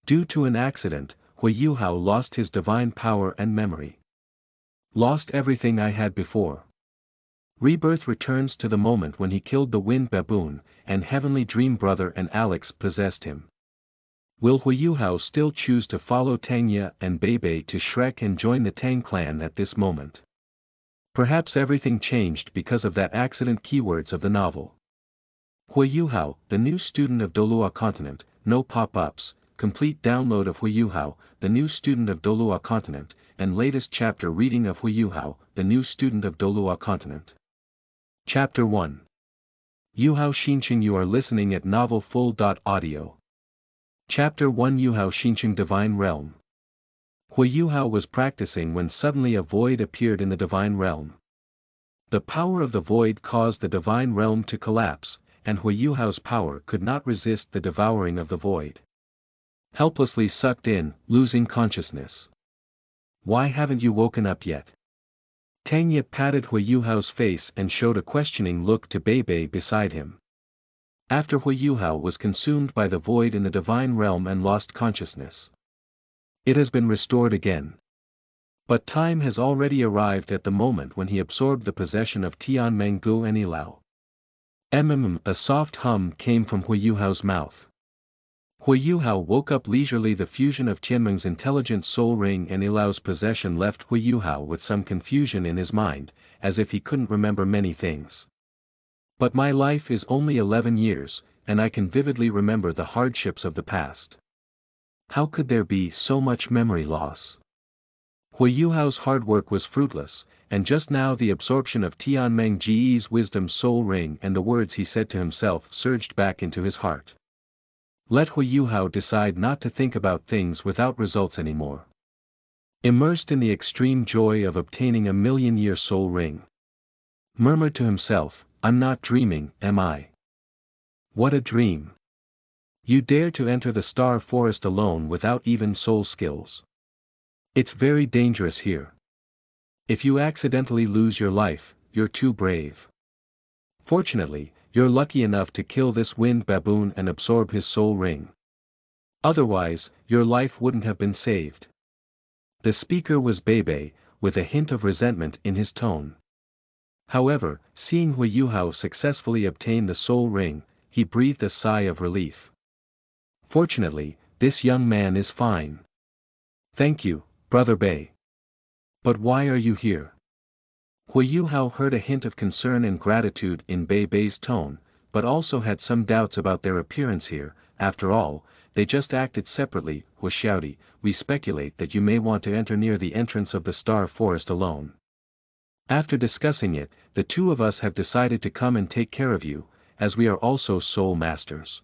Due to an accident, Huo Yuhao lost his divine power and memory. Lost everything I had before. Rebirth returns to the moment when he killed the Wind Baboon, and Heavenly Dream Brother and Alex possessed him. Will Huo Yuhao still choose to follow Tang Ya and Beibei to Shrek and join the Tang Clan at this moment? Perhaps everything changed because of that accident. Keywords of the novel. Huo Yuhao, the new student of Douluo Continent, no pop-ups, complete download of Huo Yuhao, the new student of Douluo Continent, and latest chapter reading of Huo Yuhao, the new student of Douluo Continent. Chapter 1. Yuhao Xinsheng. You are listening at novelfull.audio. Chapter 1. Yuhao Xinsheng. Divine Realm. Huo Yuhao was practicing when suddenly a void appeared in the divine realm. The power of the void caused the divine realm to collapse, and Huo Yuhao's power could not resist the devouring of the void. Helplessly sucked in, losing consciousness. Why haven't you woken up yet? Tang Ya patted Huo Yuhao's face and showed a questioning look to Beibei beside him. After Huo Yuhao was consumed by the void in the divine realm and lost consciousness. It has been restored again. But time has already arrived at the moment when he absorbed the possession of Tianmeng Gu and Ilao. A soft hum came from Huo Yuhao's mouth. Huo Yuhao woke up leisurely. The fusion of Tianmeng's intelligent soul ring and Ilao's possession left Huo Yuhao with some confusion in his mind, as if he couldn't remember many things. But my life is only 11 years, and I can vividly remember the hardships of the past. How could there be so much memory loss? Huo Yuhao's hard work was fruitless, and just now the absorption of Tianmeng Ge's wisdom soul ring and the words he said to himself surged back into his heart. Let Huo Yuhao decide not to think about things without results anymore. Immersed in the extreme joy of obtaining a million-year soul ring. Murmured to himself, I'm not dreaming, am I? What a dream. You dare to enter the star forest alone without even soul skills. It's very dangerous here. If you accidentally lose your life, you're too brave. Fortunately, you're lucky enough to kill this Wind Baboon and absorb his soul ring. Otherwise, your life wouldn't have been saved. The speaker was Beibei, with a hint of resentment in his tone. However, seeing Huo Yuhao successfully obtain the soul ring, he breathed a sigh of relief. Fortunately, this young man is fine. Thank you, Brother Bei. But why are you here? Huo Yuhao heard a hint of concern and gratitude in Beibei's tone, but also had some doubts about their appearance here. After all, they just acted separately. Huo Xiaodi, we speculate that you may want to enter near the entrance of the Star Forest alone. After discussing it, the two of us have decided to come and take care of you, as we are also soul masters.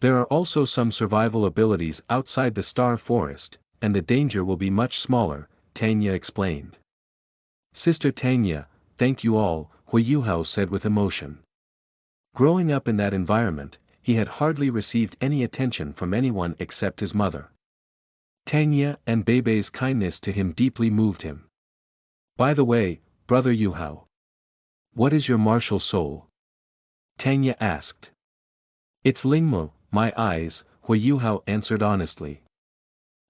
There are also some survival abilities outside the Star Forest, and the danger will be much smaller, Tang Ya explained. Sister Tang Ya, thank you all, Huo Yuhao said with emotion. Growing up in that environment, he had hardly received any attention from anyone except his mother. Tang Ya and Beibei's kindness to him deeply moved him. By the way, Brother Yuhao. What is your martial soul? Tang Ya asked. It's Lingmo, my eyes, Huo Yuhao answered honestly.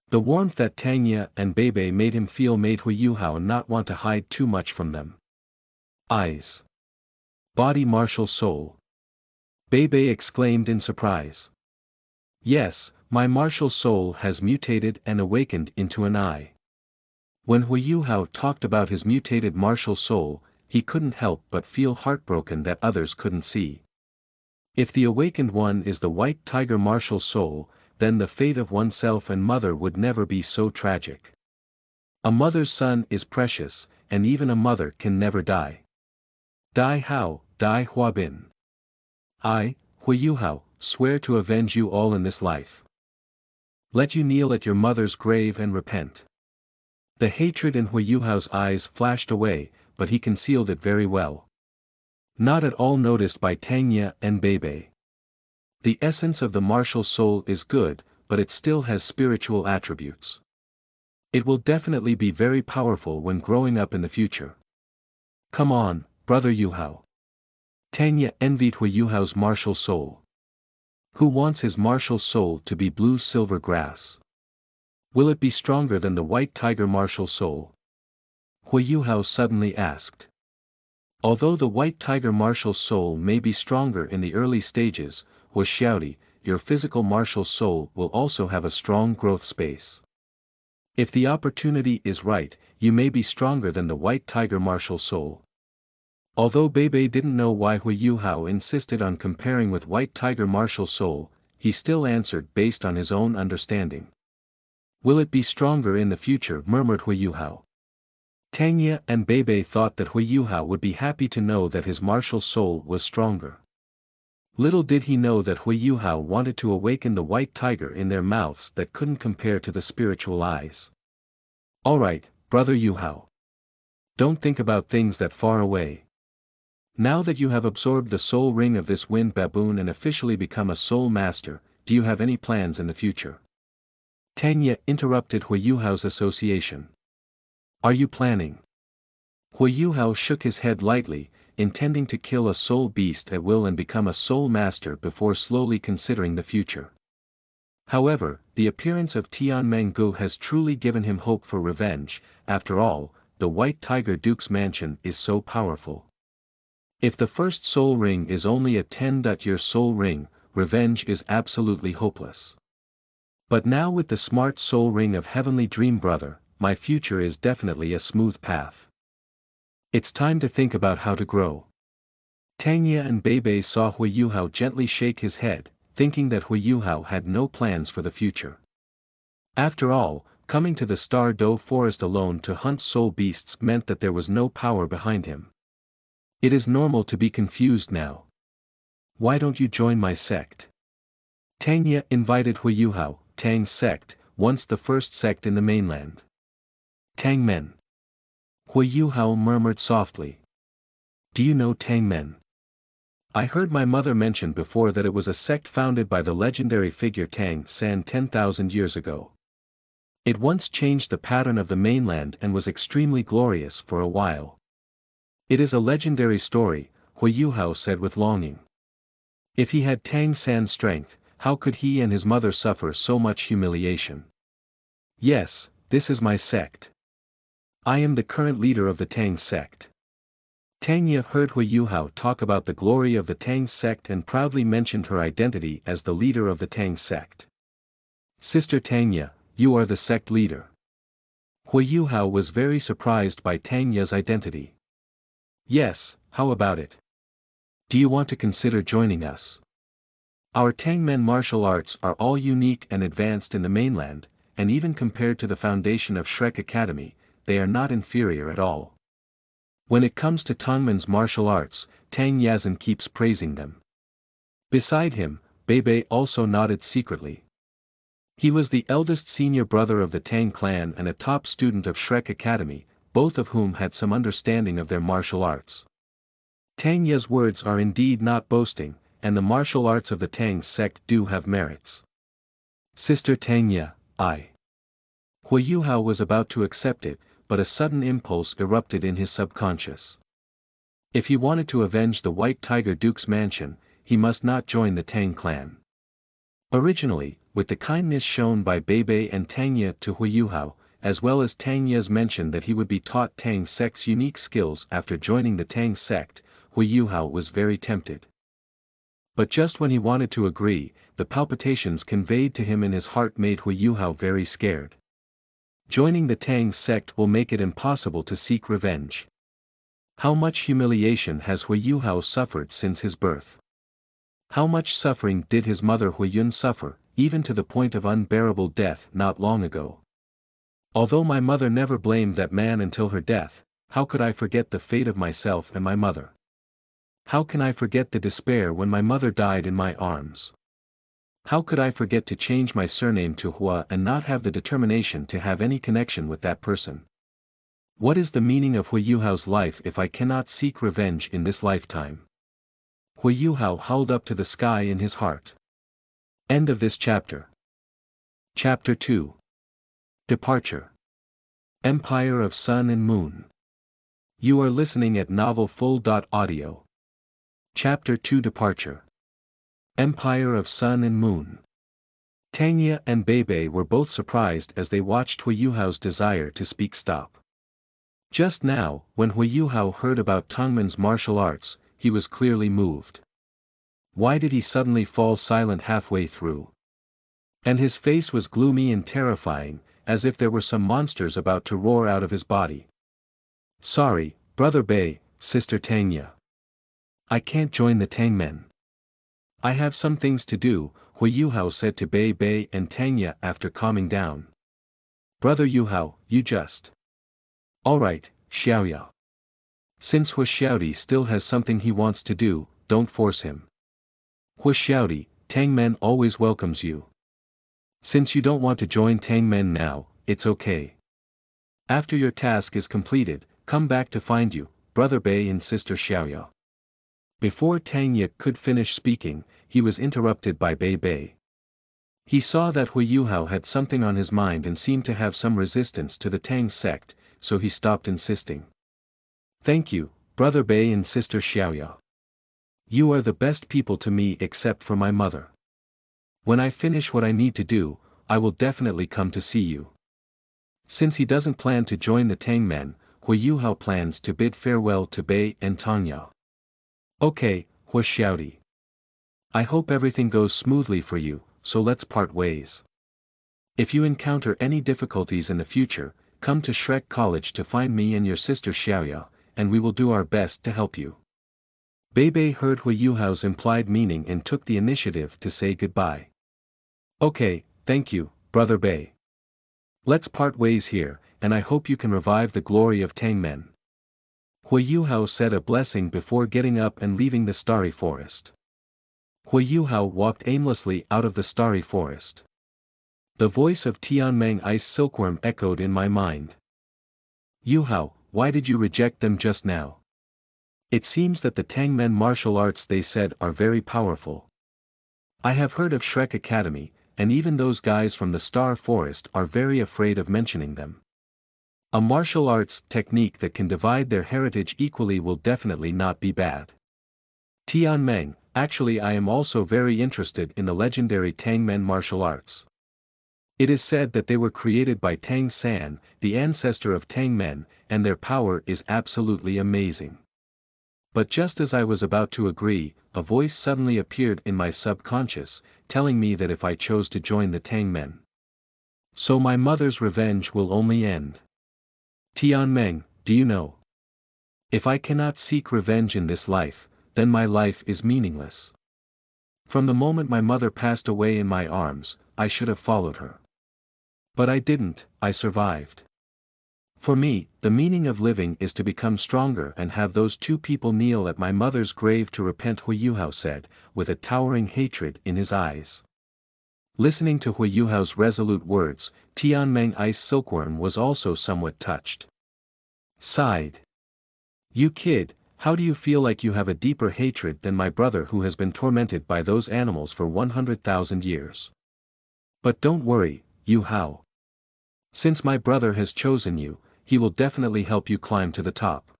The warmth that Tang Ya and Beibei made him feel made Huo Yuhao not want to hide too much from them. Eyes. Body martial soul. Beibei exclaimed in surprise. Yes, my martial soul has mutated and awakened into an eye. When Huo Yuhao talked about his mutated martial soul, he couldn't help but feel heartbroken that others couldn't see. If the awakened one is the white tiger martial soul, then the fate of oneself and mother would never be so tragic. A mother's son is precious, and even a mother can never die. Die how, die Huabin. I, Huo Yuhao, swear to avenge you all in this life. Let you kneel at your mother's grave and repent. The hatred in Huo Yuhao's eyes flashed away, but he concealed it very well. Not at all noticed by Tang Ya and Beibei. The essence of the martial soul is good, but it still has spiritual attributes. It will definitely be very powerful when growing up in the future. Come on, Brother Yuhao. Tang Ya envied Huo Yuhao's martial soul. Who wants his martial soul to be blue-silver grass? Will it be stronger than the white tiger martial soul? Huo Yuhao suddenly asked. Although the white tiger martial soul may be stronger in the early stages, Huo Xiaodi, your physical martial soul will also have a strong growth space. If the opportunity is right, you may be stronger than the white tiger martial soul. Although Beibei didn't know why Huo Yuhao insisted on comparing with white tiger martial soul, he still answered based on his own understanding. Will it be stronger in the future? Murmured Huo Yuhao. Tang Ya and Beibei thought that Huo Yuhao would be happy to know that his martial soul was stronger. Little did he know that Huo Yuhao wanted to awaken the white tiger in their mouths that couldn't compare to the spiritual eyes. Alright, brother Yuhao. Don't think about things that far away. Now that you have absorbed the soul ring of this Wind Baboon and officially become a soul master, do you have any plans in the future? Tang Ya interrupted Huo Yuhao's association. Are you planning? Huo Yuhao shook his head lightly, intending to kill a soul beast at will and become a soul master before slowly considering the future. However, the appearance of Tianmengu has truly given him hope for revenge. After all, the White Tiger Duke's mansion is so powerful. If the first soul ring is only a 10-year soul ring, revenge is absolutely hopeless. But now with the smart soul ring of Heavenly Dream Brother, my future is definitely a smooth path. It's time to think about how to grow. Tang Ya and Beibei saw Huo Yuhao gently shake his head, thinking that Huo Yuhao had no plans for the future. After all, coming to the Star Do Forest alone to hunt soul beasts meant that there was no power behind him. It is normal to be confused now. Why don't you join my sect? Tang Ya invited Huo Yuhao. Tang's sect, once the first sect in the mainland. Tang Men. Huo Yuhao murmured softly. Do you know Tang Men? I heard my mother mention before that it was a sect founded by the legendary figure Tang San 10,000 years ago. It once changed the pattern of the mainland and was extremely glorious for a while. It is a legendary story, Huo Yuhao said with longing. If he had Tang San's strength, how could he and his mother suffer so much humiliation? Yes, this is my sect. I am the current leader of the Tang sect. Tang Ya heard Huo Yuhao talk about the glory of the Tang sect and proudly mentioned her identity as the leader of the Tang sect. Sister Tang Ya, you are the sect leader. Huo Yuhao was very surprised by Tang Ya's identity. Yes, how about it? Do you want to consider joining us? Our Tang Men martial arts are all unique and advanced in the mainland, and even compared to the foundation of Shrek Academy, they are not inferior at all. When it comes to Tangmen's martial arts, Tang Yazan keeps praising them. Beside him, Beibei also nodded secretly. He was the eldest senior brother of the Tang Clan and a top student of Shrek Academy, both of whom had some understanding of their martial arts. Tang Ya's words are indeed not boasting, and the martial arts of the Tang sect do have merits. Sister Tang Ya, I. Huo Yuhao was about to accept it, but a sudden impulse erupted in his subconscious. If he wanted to avenge the White Tiger Duke's mansion, he must not join the Tang clan. Originally, with the kindness shown by Beibei and Tang Ya to Huo Yuhao, as well as Tang Ya's mention that he would be taught Tang sect's unique skills after joining the Tang sect, Huo Yuhao was very tempted. But just when he wanted to agree, the palpitations conveyed to him in his heart made Huo Yuhao very scared. Joining the Tang sect will make it impossible to seek revenge. How much humiliation has Huo Yuhao suffered since his birth? How much suffering did his mother Huo Yun suffer, even to the point of unbearable death not long ago? Although my mother never blamed that man until her death, how could I forget the fate of myself and my mother? How can I forget the despair when my mother died in my arms? How could I forget to change my surname to Hua and not have the determination to have any connection with that person? What is the meaning of Huo Yuhao's life if I cannot seek revenge in this lifetime? Huo Yuhao howled up to the sky in his heart. End of this chapter. Chapter 2. Departure. Empire of Sun and Moon. You are listening at novelfull.audio. Chapter 2 Departure. Empire of Sun and Moon. Tang Ya and Beibei were both surprised as they watched Huo Yuhao's desire to speak stop. Just now, when Huo Yuhao heard about Tangman's martial arts, he was clearly moved. Why did he suddenly fall silent halfway through? And his face was gloomy and terrifying, as if there were some monsters about to roar out of his body. Sorry, Brother Bei, Sister Tang Ya. I can't join the Tang men. I have some things to do, Huo Yuhao said to Beibei and Tang Ya after calming down. Brother Yuhao, you just. Alright, Xiaoya. Since Huo Xiaodi still has something he wants to do, don't force him. Huo Xiaodi, Tang men always welcomes you. Since you don't want to join Tang men now, it's okay. After your task is completed, come back to find you, Brother Bei and Sister Xiaoya. Before Tang Ya could finish speaking, he was interrupted by Beibei. He saw that Huo Yuhao had something on his mind and seemed to have some resistance to the Tang sect, so he stopped insisting. Thank you, Brother Bei and Sister Xiaoya. You are the best people to me except for my mother. When I finish what I need to do, I will definitely come to see you. Since he doesn't plan to join the Tang men, Huo Yuhao plans to bid farewell to Bei and Tang Ya. Okay, Huo Xiaodi. I hope everything goes smoothly for you, so let's part ways. If you encounter any difficulties in the future, come to Shrek College to find me and your sister Xiaoya, and we will do our best to help you. Beibei heard Huo Yuhao's implied meaning and took the initiative to say goodbye. Okay, thank you, Brother Bei. Let's part ways here, and I hope you can revive the glory of Tang men. Huo Yuhao said a blessing before getting up and leaving the starry forest. Huo Yuhao walked aimlessly out of the starry forest. The voice of Tianmeng Ice Silkworm echoed in my mind. Yuhao, why did you reject them just now? It seems that the Tang men martial arts they said are very powerful. I have heard of Shrek Academy, and even those guys from the Star Forest are very afraid of mentioning them. A martial arts technique that can divide their heritage equally will definitely not be bad. Tianmeng, actually I am also very interested in the legendary Tang men martial arts. It is said that they were created by Tang San, the ancestor of Tang men, and their power is absolutely amazing. But just as I was about to agree, a voice suddenly appeared in my subconscious, telling me that if I chose to join the Tang men, so my mother's revenge will only end. Tianmeng, do you know? If I cannot seek revenge in this life, then my life is meaningless. From the moment my mother passed away in my arms, I should have followed her. But I didn't, I survived. For me, the meaning of living is to become stronger and have those two people kneel at my mother's grave to repent, Huo Yuhao said, with a towering hatred in his eyes. Listening to Huo Yuhao's resolute words, Tianmeng Ice Silkworm was also somewhat touched. Sighed. You kid, how do you feel like you have a deeper hatred than my brother who has been tormented by those animals for 100,000 years? But don't worry, Yuhao. Since my brother has chosen you, he will definitely help you climb to the top.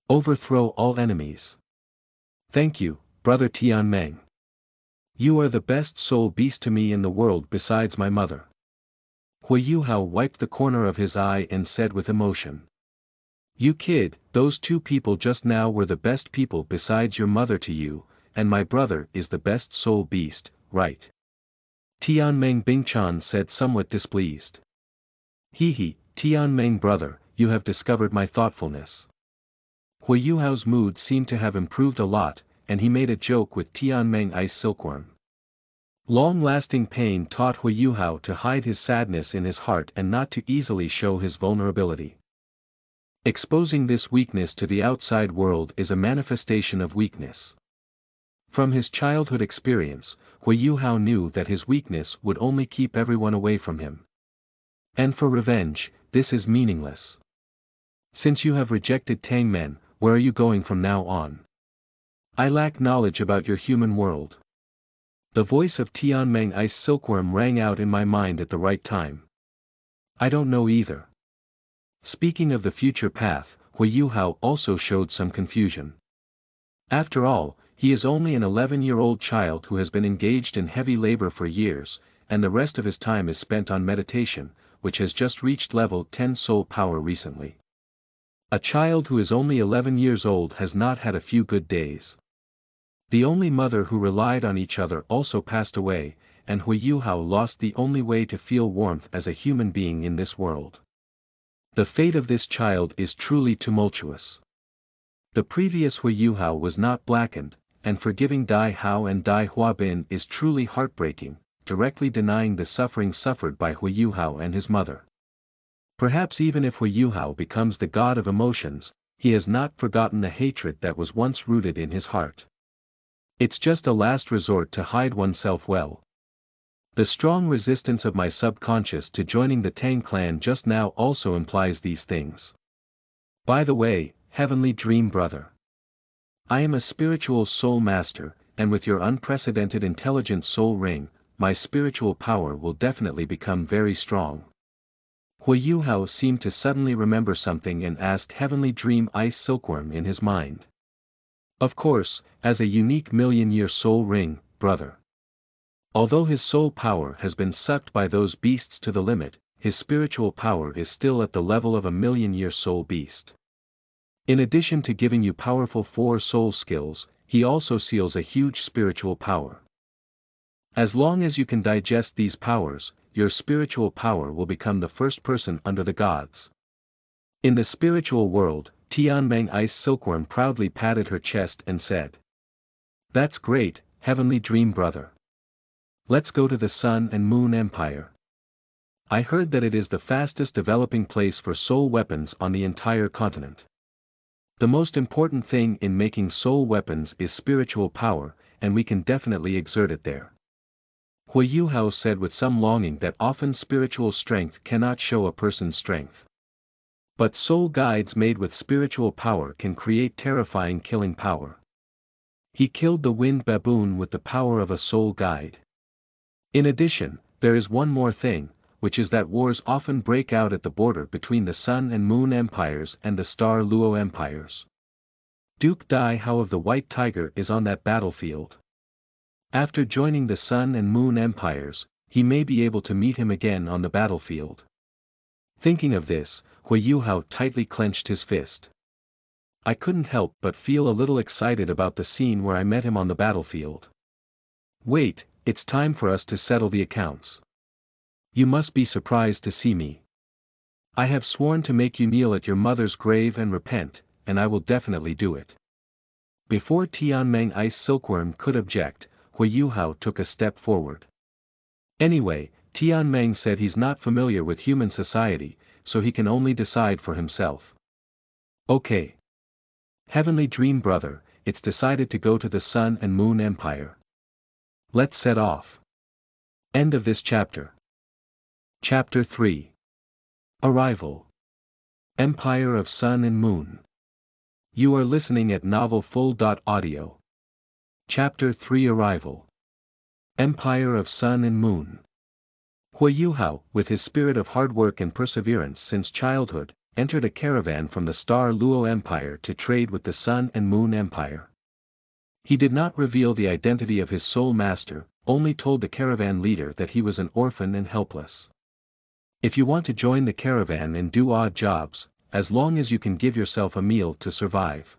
Overthrow all enemies. Thank you, Brother Tianmeng. You are the best soul beast to me in the world besides my mother. Huo Yuhao wiped the corner of his eye and said with emotion. You kid, those two people just now were the best people besides your mother to you, and my brother is the best soul beast, right? Tianmeng Bingchan said somewhat displeased. He, Tianmeng brother, you have discovered my thoughtfulness. Huo Yuhao's mood seemed to have improved a lot, and he made a joke with Tianmeng Ice Silkworm. Long-lasting pain taught Huo Yuhao to hide his sadness in his heart and not to easily show his vulnerability. Exposing this weakness to the outside world is a manifestation of weakness. From his childhood experience, Huo Yuhao knew that his weakness would only keep everyone away from him. And for revenge, this is meaningless. Since you have rejected Tang men, where are you going from now on? I lack knowledge about your human world. The voice of Tianmeng Ice Silkworm rang out in my mind at the right time. I don't know either. Speaking of the future path, Huo Yuhao also showed some confusion. After all, He is only an 11-year-old child who has been engaged in heavy labor for years, and the rest of his time is spent on meditation, which has just reached level 10 soul power recently. A child who is only 11 years old has not had a few good days. The only mother who relied on each other also passed away, and Huo Yuhao lost the only way to feel warmth as a human being in this world. The fate of this child is truly tumultuous. The previous Huo Yuhao was not blackened, and forgiving Dai Hao and Dai Huabin is truly heartbreaking, directly denying the suffering suffered by Huo Yuhao and his mother. Perhaps even if Huo Yuhao becomes the god of emotions, he has not forgotten the hatred that was once rooted in his heart. It's just a last resort to hide oneself well. The strong resistance of my subconscious to joining the Tang Clan just now also implies these things. By the way, Heavenly Dream Brother. I am a spiritual soul master, and with your unprecedented intelligent soul ring, my spiritual power will definitely become very strong. Huo Yuhao seemed to suddenly remember something and asked Heavenly Dream Ice Silkworm in his mind. Of course, as a unique million-year soul ring, brother. Although his soul power has been sucked by those beasts to the limit, his spiritual power is still at the level of a million-year soul beast. In addition to giving you powerful 4 soul skills, he also seals a huge spiritual power. As long as you can digest these powers, your spiritual power will become the first person under the gods. In the spiritual world, Tianmeng Ice Silkworm proudly patted her chest and said, "That's great, Heavenly Dream Brother. Let's go to the Sun and Moon Empire. I heard that it is the fastest developing place for soul weapons on the entire continent. The most important thing in making soul weapons is spiritual power, and we can definitely exert it there." Huo Yuhao said with some longing that often spiritual strength cannot show a person's strength. But soul guides made with spiritual power can create terrifying killing power. He killed the Wind Baboon with the power of a soul guide. In addition, there is one more thing, which is that wars often break out at the border between the Sun and Moon Empires and the Star Luo Empires. Duke Dai Hao of the White Tiger is on that battlefield. After joining the Sun and Moon Empires, he may be able to meet him again on the battlefield. Thinking of this, Huo Yuhao tightly clenched his fist. I couldn't help but feel a little excited about the scene where I met him on the battlefield. Wait, it's time for us to settle the accounts. You must be surprised to see me. I have sworn to make you kneel at your mother's grave and repent, and I will definitely do it. Before Tianmeng Ice Silkworm could object, Huo Yuhao took a step forward. Anyway, Tianmeng said he's not familiar with human society, so he can only decide for himself. Okay. Heavenly Dream Brother, it's decided to go to the Sun and Moon Empire. Let's set off. End of this chapter. Chapter 3. Arrival. Empire of Sun and Moon. You are listening at novelfull.audio. Chapter 3 Arrival. Empire of Sun and Moon. Huo Yuhao, with his spirit of hard work and perseverance since childhood, entered a caravan from the Star Luo Empire to trade with the Sun and Moon Empire. He did not reveal the identity of his soul master, only told the caravan leader that he was an orphan and helpless. If you want to join the caravan and do odd jobs, as long as you can give yourself a meal to survive.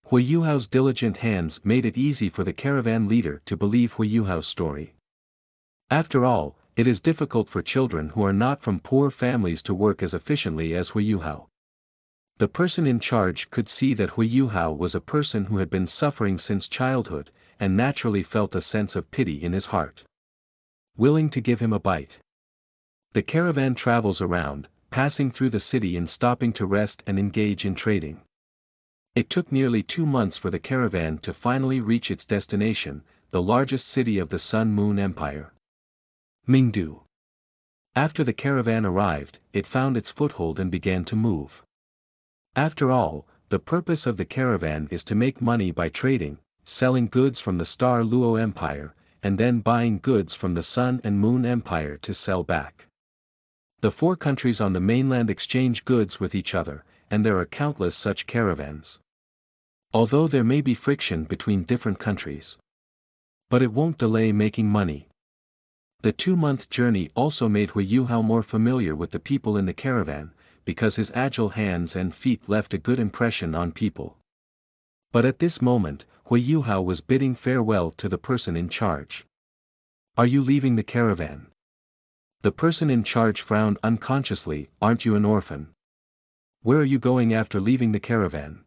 Huo Yuhao's diligent hands made it easy for the caravan leader to believe Huo Yuhao's story. After all, it is difficult for children who are not from poor families to work as efficiently as Huo Yuhao. The person in charge could see that Huo Yuhao was a person who had been suffering since childhood, and naturally felt a sense of pity in his heart. Willing to give him a bite. The caravan travels around, passing through the city and stopping to rest and engage in trading. It took nearly 2 months for the caravan to finally reach its destination, the largest city of the Sun-Moon Empire. Mingdu. After the caravan arrived, it found its foothold and began to move. After all, the purpose of the caravan is to make money by trading, selling goods from the Star Luo Empire, and then buying goods from the Sun and Moon Empire to sell back. The 4 countries on the mainland exchange goods with each other, and there are countless such caravans. Although there may be friction between different countries. But it won't delay making money. The 2-month journey also made Huo Yuhao more familiar with the people in the caravan, because his agile hands and feet left a good impression on people. But at this moment, Huo Yuhao was bidding farewell to the person in charge. Are you leaving the caravan? The person in charge frowned unconsciously. Aren't you an orphan? Where are you going after leaving the caravan?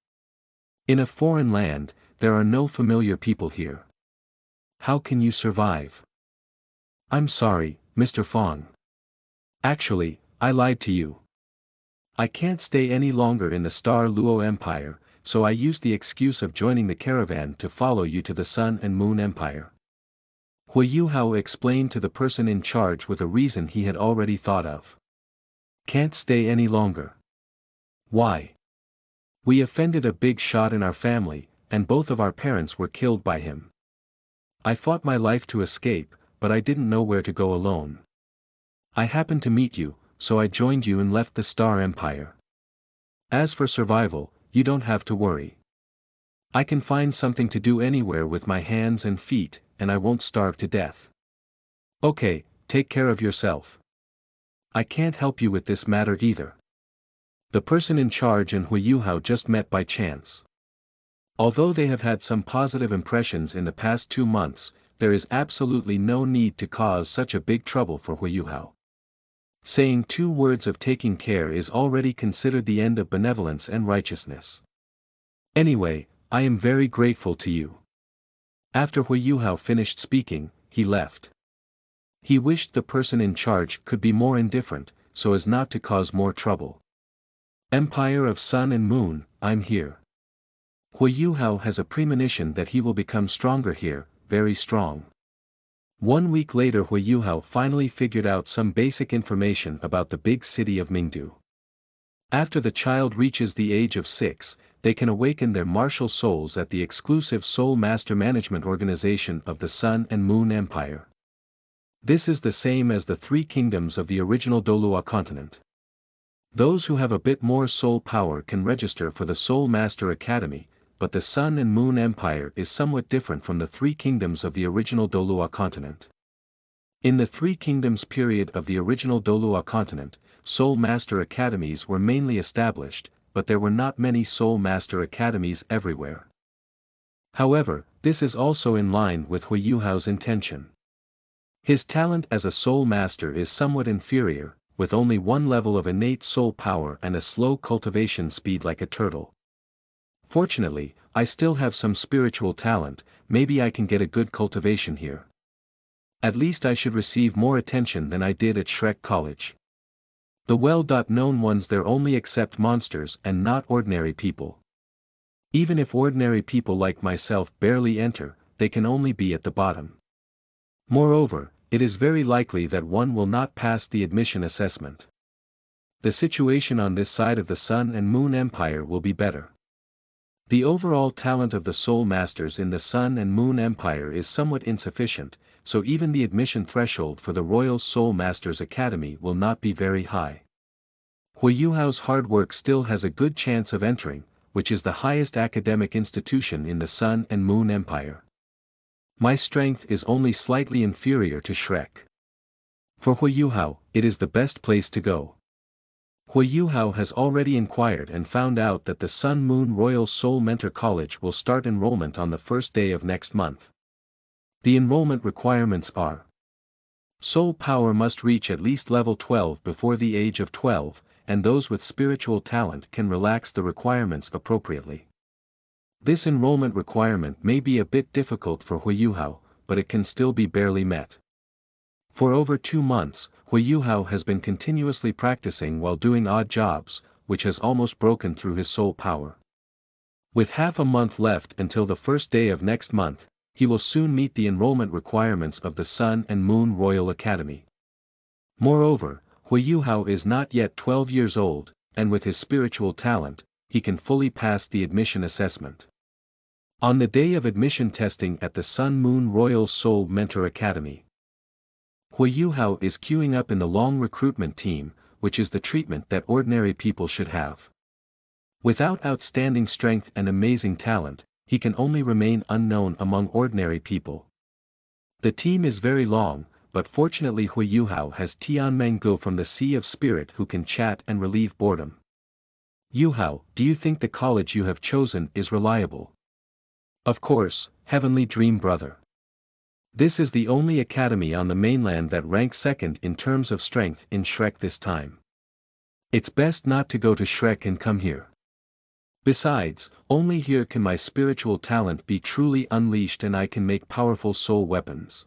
In a foreign land, there are no familiar people here. How can you survive? I'm sorry, Mr. Fong. Actually, I lied to you. I can't stay any longer in the Star Luo Empire, so I used the excuse of joining the caravan to follow you to the Sun and Moon Empire. Huo Yuhao explained to the person in charge with a reason he had already thought of. Can't stay any longer. Why? We offended a big shot in our family, and both of our parents were killed by him. I fought my life to escape, but I didn't know where to go alone. I happened to meet you, so I joined you and left the Star Empire. As for survival, you don't have to worry. I can find something to do anywhere with my hands and feet, and I won't starve to death. Okay, take care of yourself. I can't help you with this matter either. The person in charge and Huo Yuhao just met by chance. Although they have had some positive impressions in the past 2 months, there is absolutely no need to cause such a big trouble for Huo Yuhao. Saying 2 words of taking care is already considered the end of benevolence and righteousness. Anyway, I am very grateful to you. After Huo Yuhao finished speaking, he left. He wished the person in charge could be more indifferent, so as not to cause more trouble. Empire of Sun and Moon, I'm here. Huo Yuhao has a premonition that he will become stronger here, very strong. 1 week later Huo Yuhao finally figured out some basic information about the big city of Mingdu. After the child reaches the age of 6, they can awaken their martial souls at the exclusive Soul Master Management Organization of the Sun and Moon Empire. This is the same as the 3 kingdoms of the original Douluo Continent. Those who have a bit more soul power can register for the Soul Master Academy, but the Sun and Moon Empire is somewhat different from the 3 kingdoms of the original Douluo Continent. In the 3 kingdoms period of the original Douluo Continent, Soul Master Academies were mainly established, but there were not many Soul Master Academies everywhere. However, this is also in line with Huo Yuhao's intention. His talent as a Soul Master is somewhat inferior, with only 1 level of innate soul power and a slow cultivation speed like a turtle. Fortunately, I still have some spiritual talent, maybe I can get a good cultivation here. At least I should receive more attention than I did at Shrek College. The well-known ones there only accept monsters and not ordinary people. Even if ordinary people like myself barely enter, they can only be at the bottom. Moreover, it is very likely that one will not pass the admission assessment. The situation on this side of the Sun and Moon Empire will be better. The overall talent of the Soul Masters in the Sun and Moon Empire is somewhat insufficient, so even the admission threshold for the Royal Soul Masters Academy will not be very high. Huo Yuhao's hard work still has a good chance of entering, which is the highest academic institution in the Sun and Moon Empire. My strength is only slightly inferior to Shrek. For Huo Yuhao, it is the best place to go. Huo Yuhao has already inquired and found out that the Sun Moon Royal Soul Mentor College will start enrollment on the first day of next month. The enrollment requirements are: soul power must reach at least level 12 before the age of 12, and those with spiritual talent can relax the requirements appropriately. This enrollment requirement may be a bit difficult for Huo Yuhao, but it can still be barely met. For over 2 months, Huo Yuhao has been continuously practicing while doing odd jobs, which has almost broken through his soul power. With half a month left until the first day of next month, he will soon meet the enrollment requirements of the Sun and Moon Royal Academy. Moreover, Huo Yuhao is not yet 12 years old, and with his spiritual talent, he can fully pass the admission assessment. On the day of admission testing at the Sun Moon Royal Soul Mentor Academy, Huo Yuhao is queuing up in the long recruitment team, which is the treatment that ordinary people should have. Without outstanding strength and amazing talent, he can only remain unknown among ordinary people. The team is very long, but fortunately Huo Yuhao has Tianmeng Go from the Sea of Spirit who can chat and relieve boredom. Yuhao, do you think the college you have chosen is reliable? Of course, Heavenly Dream Brother. This is the only academy on the mainland that ranks second in terms of strength in Shrek this time. It's best not to go to Shrek and come here. Besides, only here can my spiritual talent be truly unleashed and I can make powerful soul weapons.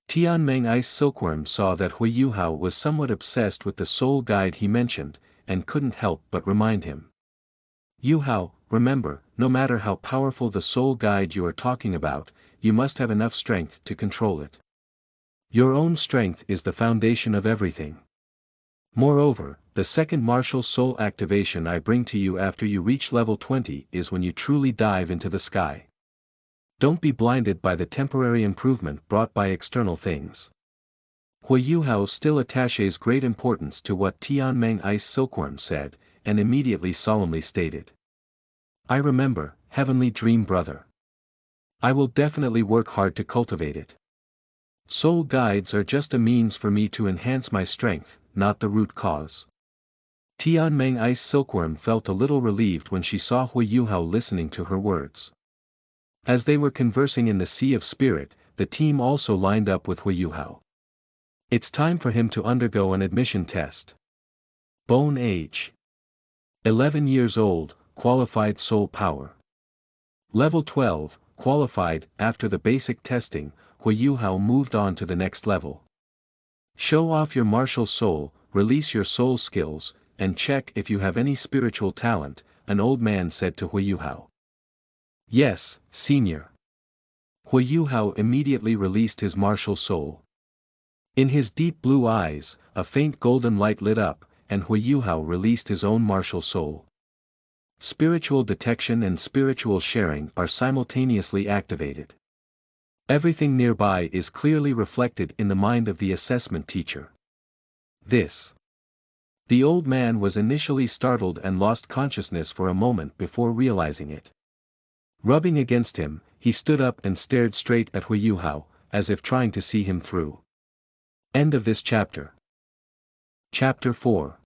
Tianmeng Ice Silkworm saw that Huo Yuhao was somewhat obsessed with the soul guide he mentioned, and couldn't help but remind him. Yuhao, remember, no matter how powerful the soul guide you are talking about, you must have enough strength to control it. Your own strength is the foundation of everything. Moreover, the second martial soul activation I bring to you after you reach level 20 is when you truly dive into the sky. Don't be blinded by the temporary improvement brought by external things. Huo Yuhao still attaches great importance to what Tianmeng Ice Silkworm said, and immediately solemnly stated. I remember, Heavenly Dream Brother. I will definitely work hard to cultivate it. Soul guides are just a means for me to enhance my strength, not the root cause. Tianmeng Ice Silkworm felt a little relieved when she saw Huo Yuhao listening to her words. As they were conversing in the Sea of Spirit, the team also lined up with Huo Yuhao. It's time for him to undergo an admission test. Bone age. 11 years old, qualified soul power. Level 12, qualified. After the basic testing, Huo Yuhao moved on to the next level. Show off your martial soul, release your soul skills, and check if you have any spiritual talent, an old man said to Huo Yuhao. Yes, senior. Huo Yuhao immediately released his martial soul. In his deep blue eyes, a faint golden light lit up, and Huo Yuhao released his own martial soul. Spiritual detection and spiritual sharing are simultaneously activated. Everything nearby is clearly reflected in the mind of the assessment teacher. This. The old man was initially startled and lost consciousness for a moment before realizing it. Rubbing against him, he stood up and stared straight at Huo Yuhao, as if trying to see him through. End of this chapter. Chapter 4.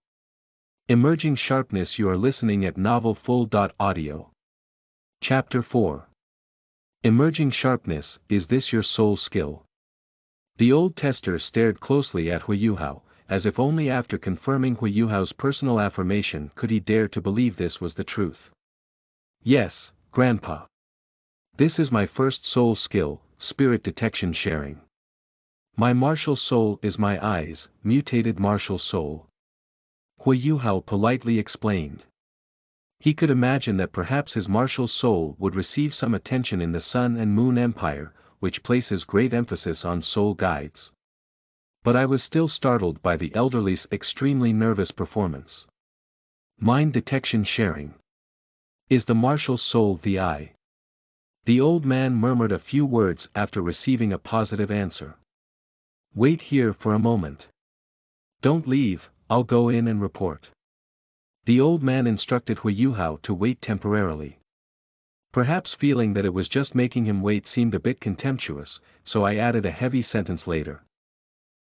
Emerging Sharpness. You are listening at novelfull.audio. Chapter 4. Emerging Sharpness. Is this your soul skill? The old tester stared closely at Huo Yuhao, as if only after confirming Huo Yuhao's personal affirmation could he dare to believe this was the truth. Yes, Grandpa. This is my first soul skill, spirit detection sharing. My martial soul is my eyes, mutated martial soul. Huo Yuhao politely explained. He could imagine that perhaps his martial soul would receive some attention in the Sun and Moon Empire, which places great emphasis on soul guides. But I was still startled by the elderly's extremely nervous performance. Mind detection sharing. Is the martial soul the eye? The old man murmured a few words after receiving a positive answer. Wait here for a moment. Don't leave, I'll go in and report. The old man instructed Huo Yuhao to wait temporarily. Perhaps feeling that it was just making him wait seemed a bit contemptuous, so I added a heavy sentence later.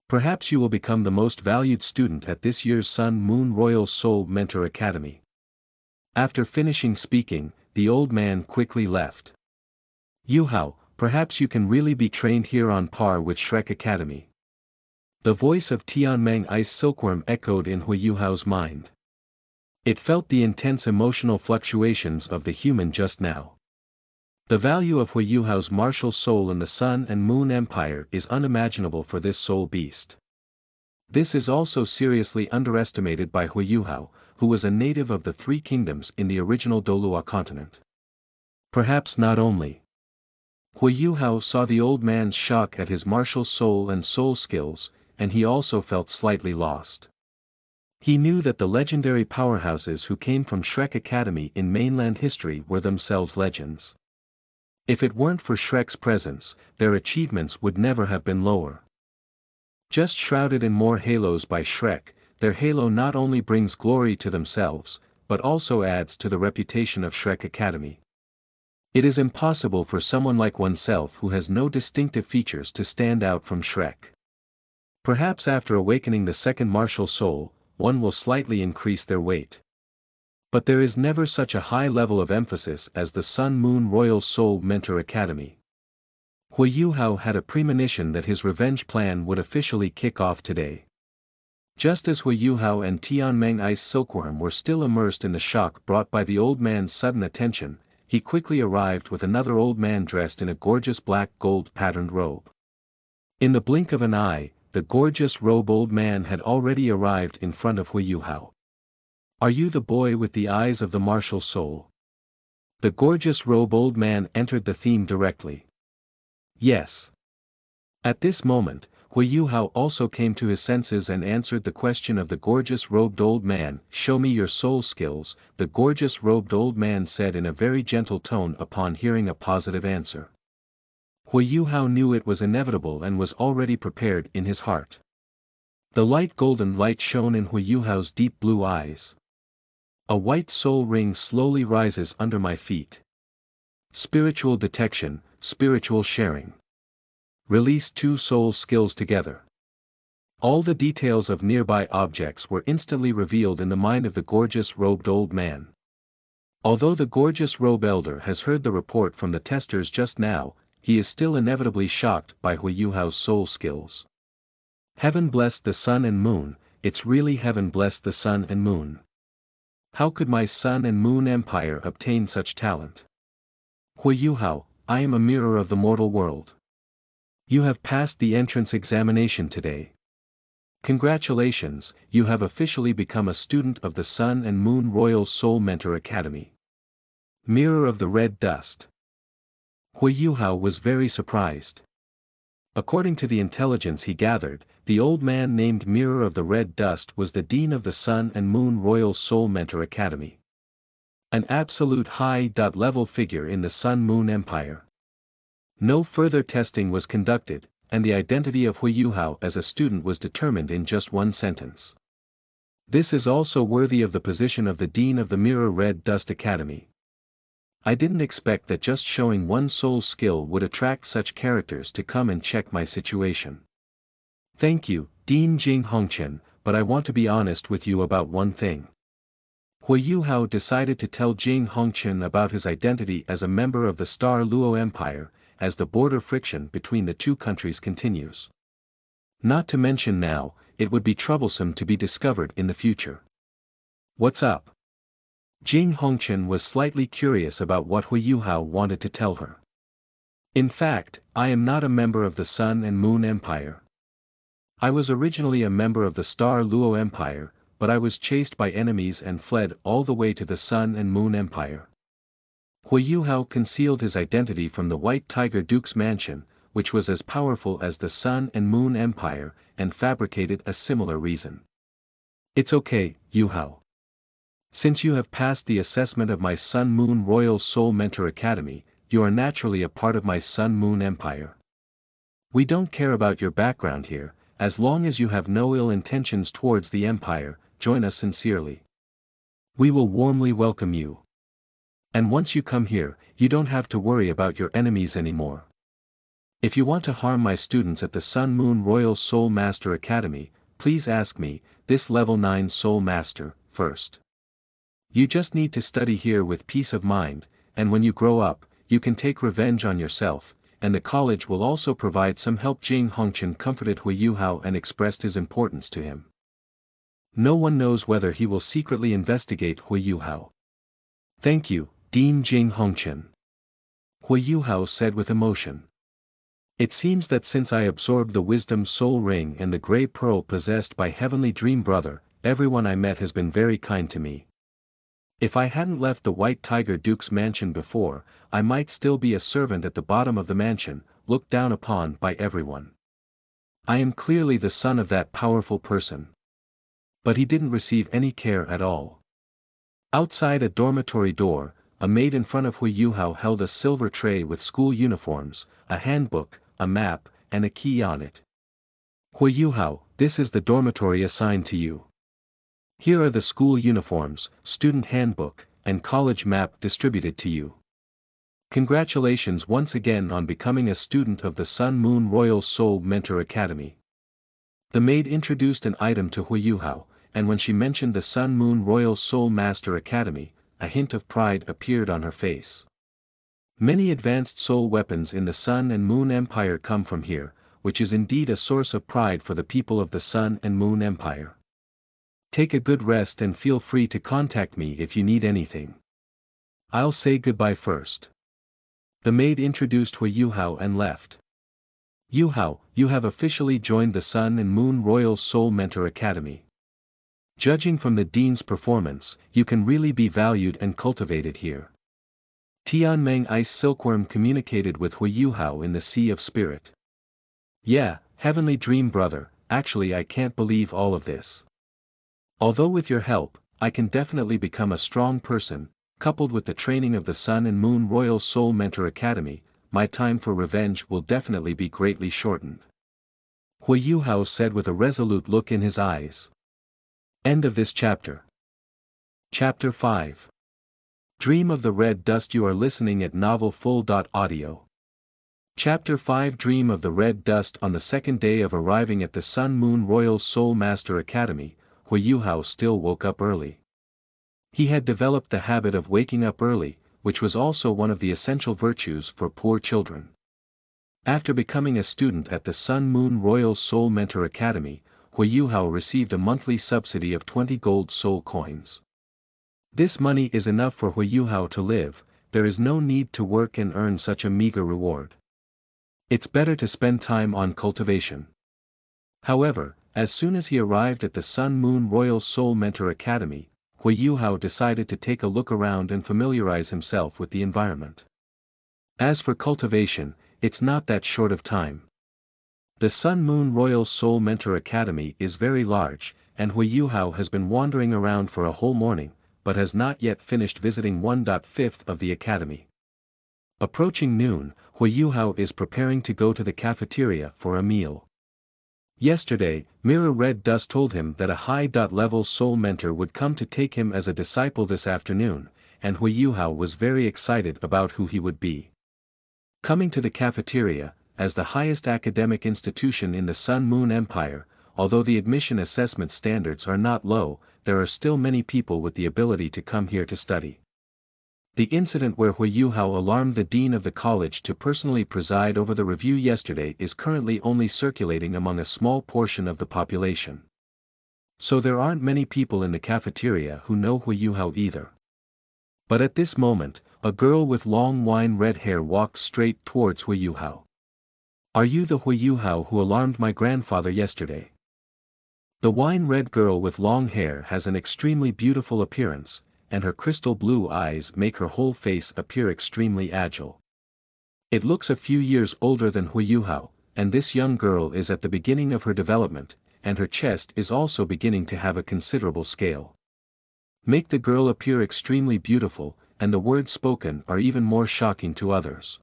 Perhaps you will become the most valued student at this year's Sun Moon Royal Soul Mentor Academy. After finishing speaking, the old man quickly left. Yuhao, perhaps you can really be trained here on par with Shrek Academy. The voice of Tianmeng Ice Silkworm echoed in Huo Yuhao's mind. It felt the intense emotional fluctuations of the human just now. The value of Huo Yuhao's martial soul in the Sun and Moon Empire is unimaginable for this soul beast. This is also seriously underestimated by Huo Yuhao, who was a native of the Three Kingdoms in the original Douluo Continent. Perhaps not only. Huo Yuhao saw the old man's shock at his martial soul and soul skills, and he also felt slightly lost. He knew that the legendary powerhouses who came from Shrek Academy in mainland history were themselves legends. If it weren't for Shrek's presence, their achievements would never have been lower. Just shrouded in more halos by Shrek, their halo not only brings glory to themselves, but also adds to the reputation of Shrek Academy. It is impossible for someone like oneself who has no distinctive features to stand out from Shrek. Perhaps after awakening the second martial soul, one will slightly increase their weight. But there is never such a high level of emphasis as the Sun Moon Royal Soul Mentor Academy. Huo Yuhao had a premonition that his revenge plan would officially kick off today. Just as Huo Yuhao and Tianmeng Ice Silkworm were still immersed in the shock brought by the old man's sudden attention, he quickly arrived with another old man dressed in a gorgeous black gold patterned robe. In the blink of an eye, the gorgeous robed old man had already arrived in front of Huo Yuhao. "Are you the boy with the eyes of the martial soul?" The gorgeous robed old man entered the theme directly. Yes. At this moment, Huo Yuhao also came to his senses and answered the question of the gorgeous robed old man. "Show me your soul skills," the gorgeous robed old man said in a very gentle tone upon hearing a positive answer. Huo Yuhao knew it was inevitable and was already prepared in his heart. The light golden light shone in Huo Yuhao's deep blue eyes. "A white soul ring slowly rises under my feet. Spiritual detection, spiritual sharing. Release 2 soul skills together." All the details of nearby objects were instantly revealed in the mind of the gorgeous robed old man. Although the gorgeous robed elder has heard the report from the testers just now, he is still inevitably shocked by Huo Yuhao's soul skills. Heaven bless the sun and moon, it's really heaven bless the sun and moon. How could my sun and moon empire obtain such talent? Huo Yuhao, I am a mirror of the mortal world. You have passed the entrance examination today. Congratulations, you have officially become a student of the Sun and Moon Royal Soul Mentor Academy. Mirror of the Red Dust. Huo Yuhao was very surprised. According to the intelligence he gathered, the old man named Mirror of the Red Dust was the Dean of the Sun and Moon Royal Soul Mentor Academy. An absolute high-level figure in the Sun-Moon Empire. No further testing was conducted, and the identity of Huo Yuhao as a student was determined in just one sentence. This is also worthy of the position of the Dean of the Mirror Red Dust Academy. I didn't expect that just showing one soul skill would attract such characters to come and check my situation. Thank you, Dean Jing Hongchen, but I want to be honest with you about one thing. Huo Yuhao decided to tell Jing Hongchen about his identity as a member of the Star Luo Empire, as the border friction between the two countries continues. Not to mention now, it would be troublesome to be discovered in the future. What's up? Jing Hongchen was slightly curious about what Huo Yuhao wanted to tell her. In fact, I am not a member of the Sun and Moon Empire. I was originally a member of the Star Luo Empire, but I was chased by enemies and fled all the way to the Sun and Moon Empire. Huo Yuhao concealed his identity from the White Tiger Duke's mansion, which was as powerful as the Sun and Moon Empire, and fabricated a similar reason. It's okay, Yuhao. Since you have passed the assessment of my Sun Moon Royal Soul Mentor Academy, you are naturally a part of my Sun Moon Empire. We don't care about your background here, as long as you have no ill intentions towards the Empire, join us sincerely. We will warmly welcome you. And once you come here, you don't have to worry about your enemies anymore. If you want to harm my students at the Sun Moon Royal Soul Master Academy, please ask me, this level 9 Soul Master, first. You just need to study here with peace of mind, and when you grow up, you can take revenge on yourself, and the college will also provide some help. Jing Hongchen comforted Huo Yuhao and expressed his importance to him. No one knows whether he will secretly investigate Huo Yuhao. Thank you, Dean Jing Hongchen. Huo Yuhao said with emotion. It seems that since I absorbed the Wisdom Soul Ring and the Grey Pearl possessed by Heavenly Dream Brother, everyone I met has been very kind to me. If I hadn't left the White Tiger Duke's mansion before, I might still be a servant at the bottom of the mansion, looked down upon by everyone. I am clearly the son of that powerful person. But he didn't receive any care at all. Outside a dormitory door, a maid in front of Huo Yuhao held a silver tray with school uniforms, a handbook, a map, and a key on it. Huo Yuhao, this is the dormitory assigned to you. Here are the school uniforms, student handbook, and college map distributed to you. Congratulations once again on becoming a student of the Sun Moon Royal Soul Mentor Academy. The maid introduced an item to Huo Yuhao, and when she mentioned the Sun Moon Royal Soul Master Academy, a hint of pride appeared on her face. Many advanced soul weapons in the Sun and Moon Empire come from here, which is indeed a source of pride for the people of the Sun and Moon Empire. Take a good rest and feel free to contact me if you need anything. I'll say goodbye first. The maid introduced Huo Yuhao and left. Yuhao, you have officially joined the Sun and Moon Royal Soul Mentor Academy. Judging from the dean's performance, you can really be valued and cultivated here. Tianmeng Ice Silkworm communicated with Huo Yuhao in the Sea of Spirit. Yeah, Heavenly Dream Brother, actually I can't believe all of this. Although with your help, I can definitely become a strong person, coupled with the training of the Sun and Moon Royal Soul Mentor Academy, my time for revenge will definitely be greatly shortened. Huo Yuhao said with a resolute look in his eyes. End of this chapter. Chapter 5. Dream of the Red Dust. You are listening at novelfull.audio. Chapter 5. Dream of the Red Dust. On the second day of arriving at the Sun Moon Royal Soul Master Academy, Huo Yuhao still woke up early. He had developed the habit of waking up early, which was also one of the essential virtues for poor children. After becoming a student at the Sun Moon Royal Soul Mentor Academy, Huo Yuhao received a monthly subsidy of 20 gold soul coins. This money is enough for Huo Yuhao to live, there is no need to work and earn such a meager reward. It's better to spend time on cultivation. However, as soon as he arrived at the Sun Moon Royal Soul Mentor Academy, Huo Yuhao decided to take a look around and familiarize himself with the environment. As for cultivation, it's not that short of time. The Sun Moon Royal Soul Mentor Academy is very large, and Huo Yuhao has been wandering around for a whole morning, but has not yet finished visiting 1/5 of the academy. Approaching noon, Huo Yuhao is preparing to go to the cafeteria for a meal. Yesterday, Mirror Red Dust told him that a high-level soul mentor would come to take him as a disciple this afternoon, and Huo Yuhao was very excited about who he would be. Coming to the cafeteria, as the highest academic institution in the Sun Moon Empire, although the admission assessment standards are not low, there are still many people with the ability to come here to study. The incident where Huo Yuhao alarmed the dean of the college to personally preside over the review yesterday is currently only circulating among a small portion of the population. So there aren't many people in the cafeteria who know Huo Yuhao either. But at this moment, a girl with long wine-red hair walked straight towards Huo Yuhao. Are you the Huo Yuhao who alarmed my grandfather yesterday? The wine-red girl with long hair has an extremely beautiful appearance, and her crystal blue eyes make her whole face appear extremely agile. It looks a few years older than Huo Yuhao, and this young girl is at the beginning of her development, and her chest is also beginning to have a considerable scale. Make the girl appear extremely beautiful, and the words spoken are even more shocking to others.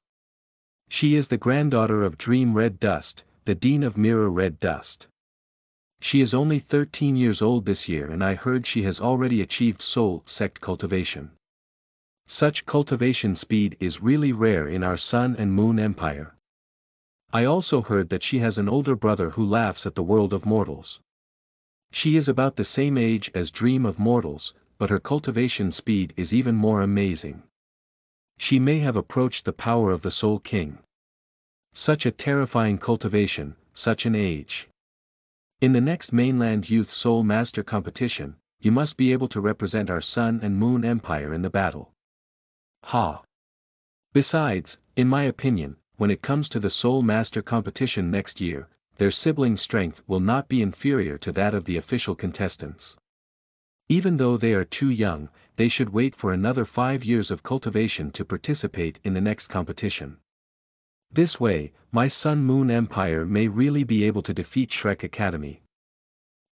She is the granddaughter of Dream Red Dust, the Dean of Mirror Red Dust. She is only 13 years old this year, and I heard she has already achieved soul sect cultivation. Such cultivation speed is really rare in our Sun and Moon Empire. I also heard that she has an older brother who laughs at the world of mortals. She is about the same age as Dream of Mortals, but her cultivation speed is even more amazing. She may have approached the power of the Soul King. Such a terrifying cultivation, such an age. In the next Mainland Youth Soul Master competition, you must be able to represent our Sun and Moon Empire in the battle. Ha! Besides, in my opinion, when it comes to the Soul Master competition next year, their sibling strength will not be inferior to that of the official contestants. Even though they are too young, they should wait for another 5 years of cultivation to participate in the next competition. This way, my Sun Moon Empire may really be able to defeat Shrek Academy.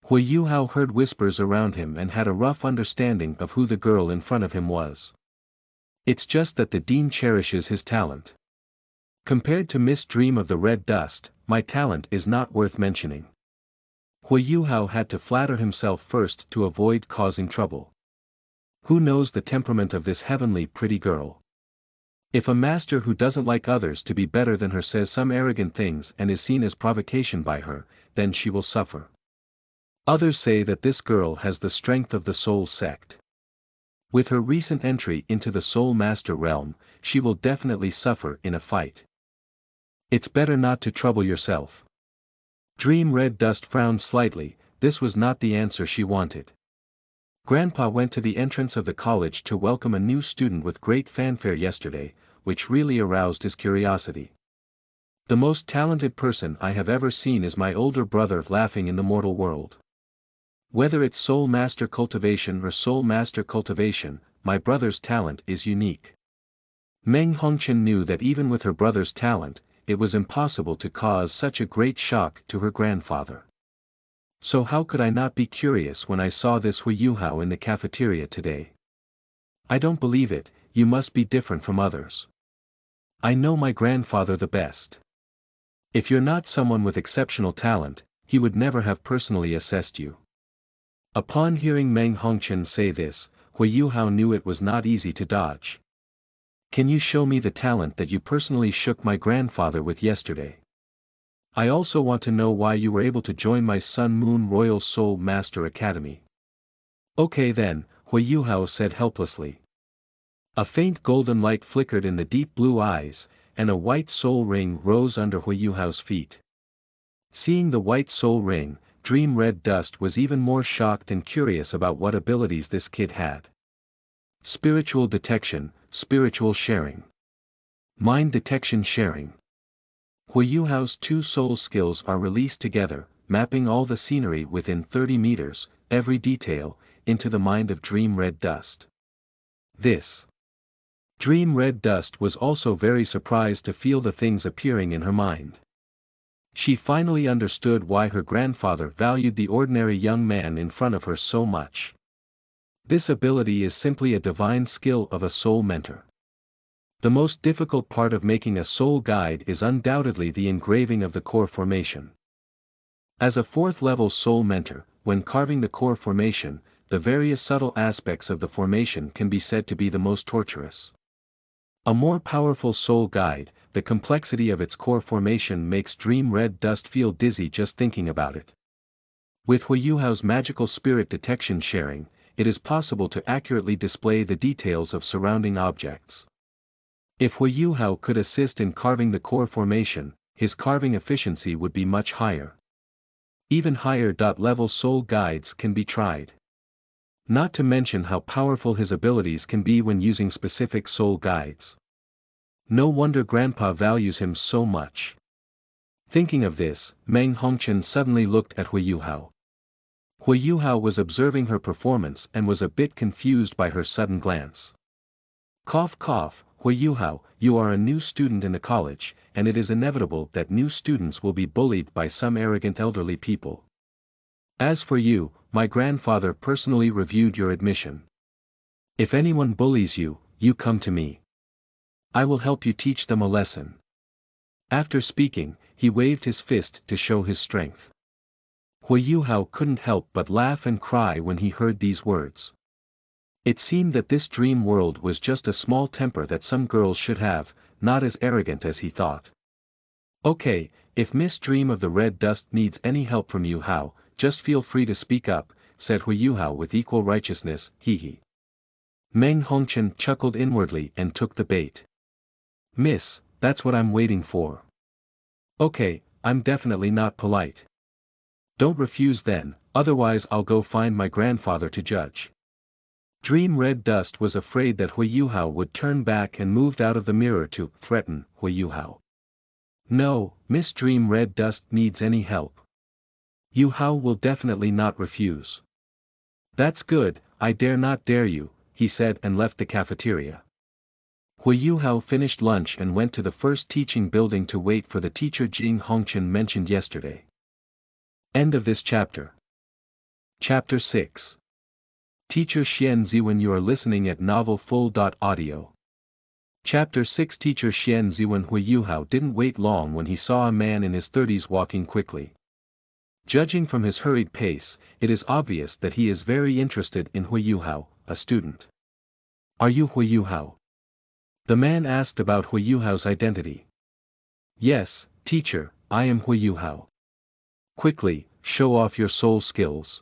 Huo Yuhao heard whispers around him and had a rough understanding of who the girl in front of him was. It's just that the dean cherishes his talent. Compared to Miss Dream of the Red Dust, my talent is not worth mentioning. Huo Yuhao had to flatter himself first to avoid causing trouble. Who knows the temperament of this heavenly pretty girl? If a master who doesn't like others to be better than her says some arrogant things and is seen as provocation by her, then she will suffer. Others say that this girl has the strength of the soul sect. With her recent entry into the soul master realm, she will definitely suffer in a fight. It's better not to trouble yourself. Dream Red Dust frowned slightly. This was not the answer she wanted. Grandpa went to the entrance of the college to welcome a new student with great fanfare yesterday, which really aroused his curiosity. The most talented person I have ever seen is my older brother laughing in the mortal world. Whether it's soul master cultivation or soul master cultivation, my brother's talent is unique. Meng Hongqian knew that even with her brother's talent, it was impossible to cause such a great shock to her grandfather. So how could I not be curious when I saw this Huo Yuhao in the cafeteria today? I don't believe it, you must be different from others. I know my grandfather the best. If you're not someone with exceptional talent, he would never have personally assessed you. Upon hearing Meng Hongqian say this, Huo Yuhao knew it was not easy to dodge. Can you show me the talent that you personally shook my grandfather with yesterday? I also want to know why you were able to join my Sun Moon Royal Soul Master Academy. Okay then, Huo Yuhao said helplessly. A faint golden light flickered in the deep blue eyes, and a white soul ring rose under Huo Yuhao's feet. Seeing the white soul ring, Dream Red Dust was even more shocked and curious about what abilities this kid had. Spiritual detection, spiritual sharing. Mind detection sharing. Huo Yuhao's two soul skills are released together, mapping all the scenery within 30 meters, every detail, into the mind of Dream Red Dust. This. Dream Red Dust was also very surprised to feel the things appearing in her mind. She finally understood why her grandfather valued the ordinary young man in front of her so much. This ability is simply a divine skill of a soul mentor. The most difficult part of making a soul guide is undoubtedly the engraving of the core formation. As a fourth-level soul mentor, when carving the core formation, the various subtle aspects of the formation can be said to be the most torturous. A more powerful soul guide, the complexity of its core formation makes Dream Red Dust feel dizzy just thinking about it. With Huo Yuhao's magical spirit detection sharing, it is possible to accurately display the details of surrounding objects. If Huo Yuhao could assist in carving the core formation, his carving efficiency would be much higher. Even higher level soul guides can be tried. Not to mention how powerful his abilities can be when using specific soul guides. No wonder Grandpa values him so much. Thinking of this, Meng Hongqian suddenly looked at Huo Yuhao. Huo Yuhao was observing her performance and was a bit confused by her sudden glance. Cough cough, Huo Yuhao, you are a new student in the college, and it is inevitable that new students will be bullied by some arrogant elderly people. As for you, my grandfather personally reviewed your admission. If anyone bullies you, you come to me. I will help you teach them a lesson. After speaking, he waved his fist to show his strength. Huo Yuhao couldn't help but laugh and cry when he heard these words. It seemed that this dream world was just a small temper that some girls should have, not as arrogant as he thought. Okay, if Miss Dream of the Red Dust needs any help from you, Hao, just feel free to speak up, said Huo Yuhao with equal righteousness, hee. Meng Hongqian chuckled inwardly and took the bait. Miss, that's what I'm waiting for. Okay, I'm definitely not polite. Don't refuse then, otherwise I'll go find my grandfather to judge. Dream Red Dust was afraid that Huo Yuhao would turn back and moved out of the mirror to threaten Huo Yuhao. No, Miss Dream Red Dust needs any help. Yuhao will definitely not refuse. That's good, I dare not dare you, he said and left the cafeteria. Huo Yuhao finished lunch and went to the first teaching building to wait for the teacher Jing Hongqian mentioned yesterday. End of this chapter. Chapter 6. Teacher Xian Ziwen. You are listening at novelfull.audio. Chapter 6. Teacher Xian Ziwen. Huo Yuhao didn't wait long when he saw a man in his 30s walking quickly. Judging from his hurried pace, it is obvious that he is very interested in Huo Yuhao, a student. Are you Huo Yuhao? The man asked about Huo Yuhao's identity. Yes, teacher, I am Huo Yuhao. Quickly, show off your soul skills.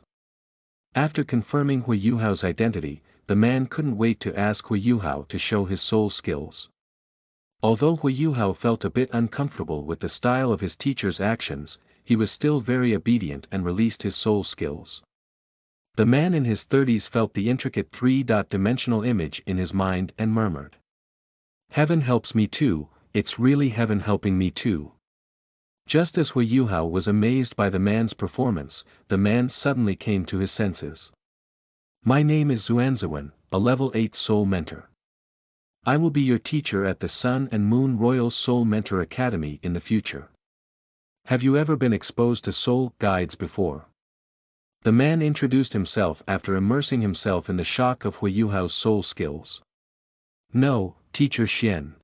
After confirming Huo Yuhao's identity, the man couldn't wait to ask Huo Yuhao to show his soul skills. Although Huo Yuhao felt a bit uncomfortable with the style of his teacher's actions, he was still very obedient and released his soul skills. The man in his 30s felt the intricate three-dimensional image in his mind and murmured. Heaven helps me too, it's really heaven helping me too. Just as Huo Yuhao was amazed by the man's performance, the man suddenly came to his senses. My name is Ziwen, a level 8 soul mentor. I will be your teacher at the Sun and Moon Royal Soul Mentor Academy in the future. Have you ever been exposed to soul guides before? The man introduced himself after immersing himself in the shock of Huo Yuhao's soul skills. No, Teacher Xian.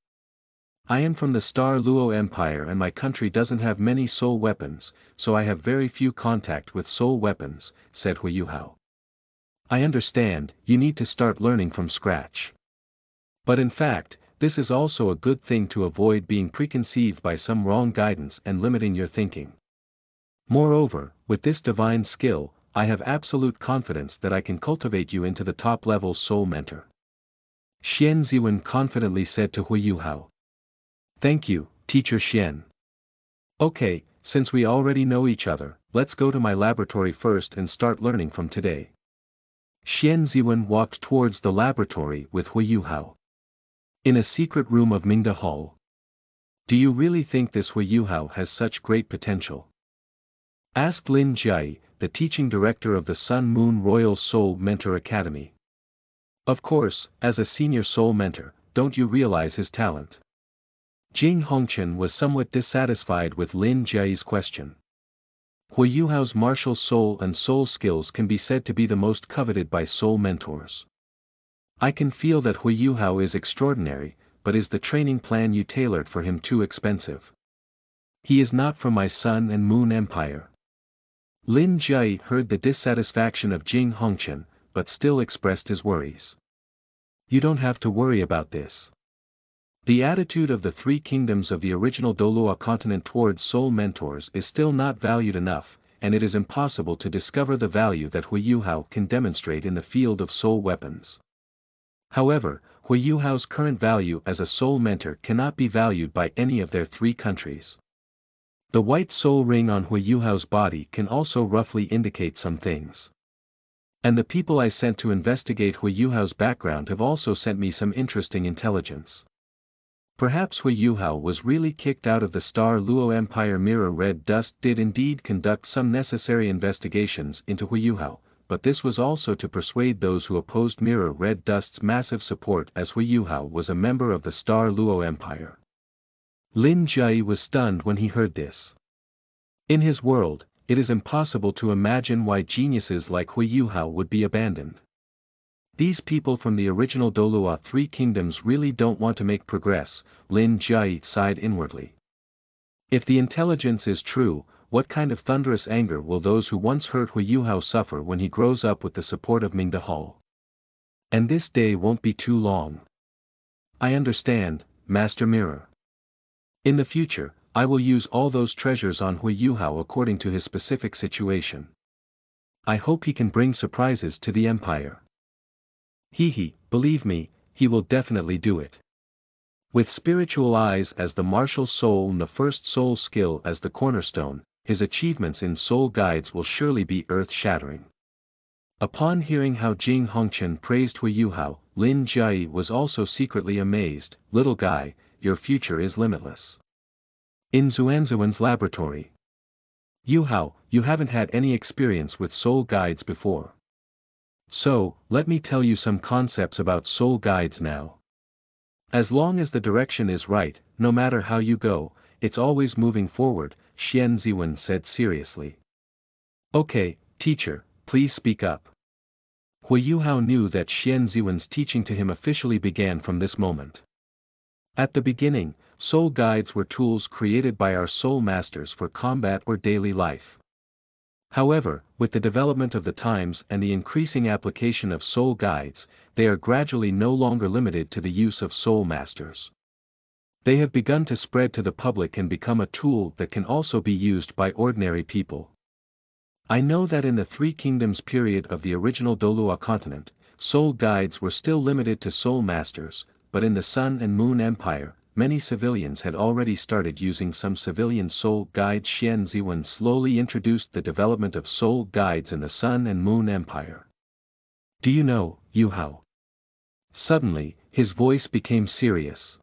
I am from the Star Luo Empire and my country doesn't have many soul weapons, so I have very few contact with soul weapons, said Huo Yuhao. I understand, you need to start learning from scratch. But in fact, this is also a good thing to avoid being preconceived by some wrong guidance and limiting your thinking. Moreover, with this divine skill, I have absolute confidence that I can cultivate you into the top-level soul mentor. Xian Ziwen confidently said to Huo Yuhao. Thank you, Teacher Xian. Okay, since we already know each other, let's go to my laboratory first and start learning from today. Xian Ziwen walked towards the laboratory with Huo Yuhao. In a secret room of Mingde Hall. Do you really think this Huo Yuhao has such great potential? Asked Lin Jie, the teaching director of the Sun Moon Royal Soul Mentor Academy. Of course, as a senior soul mentor, don't you realize his talent? Jing Hongqian was somewhat dissatisfied with Lin Jie's question. Huo Yuhao's martial soul and soul skills can be said to be the most coveted by soul mentors. I can feel that Huo Yuhao is extraordinary, but is the training plan you tailored for him too expensive? He is not from my Sun and Moon Empire. Lin Jie heard the dissatisfaction of Jing Hongqian, but still expressed his worries. You don't have to worry about this. The attitude of the three kingdoms of the original Douluo Continent towards soul mentors is still not valued enough, and it is impossible to discover the value that Huo Yuhao can demonstrate in the field of soul weapons. However, Huo Yuhao's current value as a soul mentor cannot be valued by any of their three countries. The white soul ring on Huo Yuhao's body can also roughly indicate some things. And the people I sent to investigate Huo Yuhao's background have also sent me some interesting intelligence. Perhaps Huo Yuhao was really kicked out of the Star Luo Empire. Mirror Red Dust did indeed conduct some necessary investigations into Huo Yuhao, but this was also to persuade those who opposed Mirror Red Dust's massive support, as Huo Yuhao was a member of the Star Luo Empire. Lin Jie was stunned when he heard this. In his world, it is impossible to imagine why geniuses like Huo Yuhao would be abandoned. These people from the original Douluo Three Kingdoms really don't want to make progress, Lin Jie sighed inwardly. If the intelligence is true, what kind of thunderous anger will those who once hurt Huo Yuhao suffer when he grows up with the support of Mingde Hall? And this day won't be too long. I understand, Master Mirror. In the future, I will use all those treasures on Huo Yuhao according to his specific situation. I hope he can bring surprises to the Empire. Believe me, he will definitely do it. With spiritual eyes as the martial soul and the first soul skill as the cornerstone, his achievements in soul guides will surely be earth-shattering. Upon hearing how Jing Hongqian praised Huo Yuhao, Lin Jie was also secretly amazed. Little guy, your future is limitless. In Ziwen's laboratory. Yuhao, you haven't had any experience with soul guides before. So, let me tell you some concepts about soul guides now. As long as the direction is right, no matter how you go, it's always moving forward, Xian Ziwen said seriously. Okay, teacher, please speak up. Huo Yuhao knew that Xian Ziwen's teaching to him officially began from this moment. At the beginning, soul guides were tools created by our soul masters for combat or daily life. However, with the development of the times and the increasing application of soul guides, they are gradually no longer limited to the use of soul masters. They have begun to spread to the public and become a tool that can also be used by ordinary people. I know that in the Three Kingdoms period of the original Douluo Continent, soul guides were still limited to soul masters, but in the Sun and Moon Empire, many civilians had already started using some civilian soul guides. Ziwen slowly introduced the development of soul guides in the Sun and Moon Empire. Do you know, Yuhao? Suddenly, his voice became serious.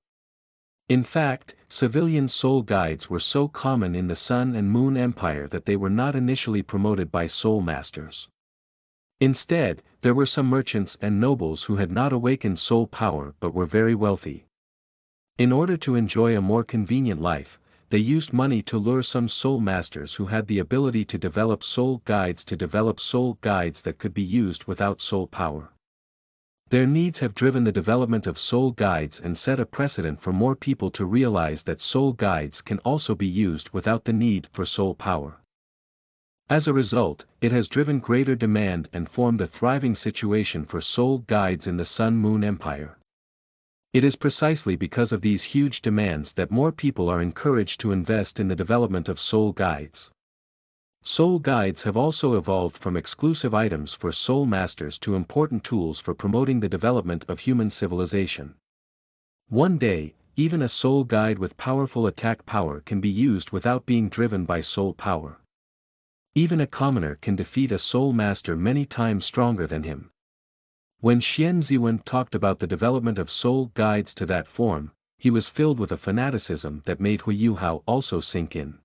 In fact, civilian soul guides were so common in the Sun and Moon Empire that they were not initially promoted by soul masters. Instead, there were some merchants and nobles who had not awakened soul power but were very wealthy. In order to enjoy a more convenient life, they used money to lure some soul masters who had the ability to develop soul guides that could be used without soul power. Their needs have driven the development of soul guides and set a precedent for more people to realize that soul guides can also be used without the need for soul power. As a result, it has driven greater demand and formed a thriving situation for soul guides in the Sun-Moon Empire. It is precisely because of these huge demands that more people are encouraged to invest in the development of soul guides. Soul guides have also evolved from exclusive items for soul masters to important tools for promoting the development of human civilization. One day, even a soul guide with powerful attack power can be used without being driven by soul power. Even a commoner can defeat a soul master many times stronger than him. When Ziwen talked about the development of soul guides to that form, he was filled with a fanaticism that made Huo Yuhao also sink in.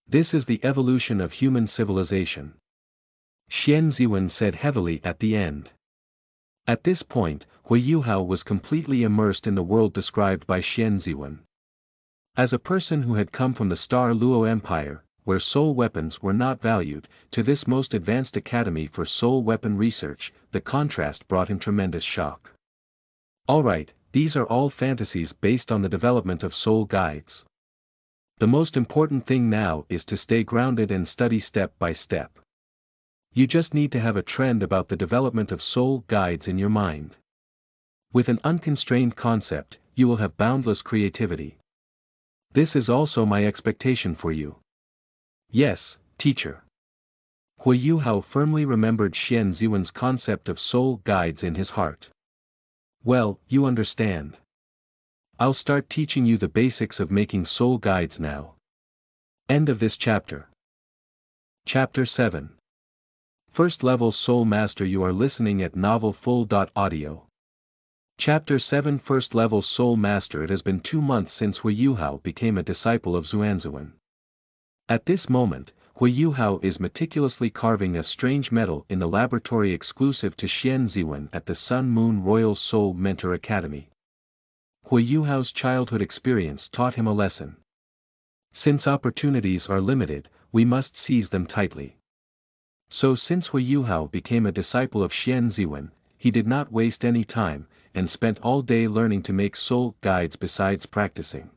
This is the evolution of human civilization. Ziwen said heavily at the end. At this point, Huo Yuhao was completely immersed in the world described by Ziwen. As a person who had come from the Star Luo Empire, where soul weapons were not valued, to this most advanced academy for soul weapon research, the contrast brought him tremendous shock. Alright, these are all fantasies based on the development of soul guides. The most important thing now is to stay grounded and study step by step. You just need to have a trend about the development of soul guides in your mind. With an unconstrained concept, you will have boundless creativity. This is also my expectation for you. Yes, teacher. Huo Yuhao firmly remembered Ziwen's concept of soul guides in his heart. Well, you understand. I'll start teaching you the basics of making soul guides now. End of this chapter. Chapter 7. First Level Soul Master. You are listening at novelfull.audio. Chapter 7. First Level Soul Master. It has been 2 months since Huo Yuhao became a disciple of Ziwen. At this moment, Huo Yuhao is meticulously carving a strange metal in the laboratory exclusive to Ziwen at the Sun-Moon Royal Soul Mentor Academy. Huo Yuhao's childhood experience taught him a lesson. Since opportunities are limited, we must seize them tightly. So since Huo Yuhao became a disciple of Ziwen, he did not waste any time, and spent all day learning to make soul guides besides practicing.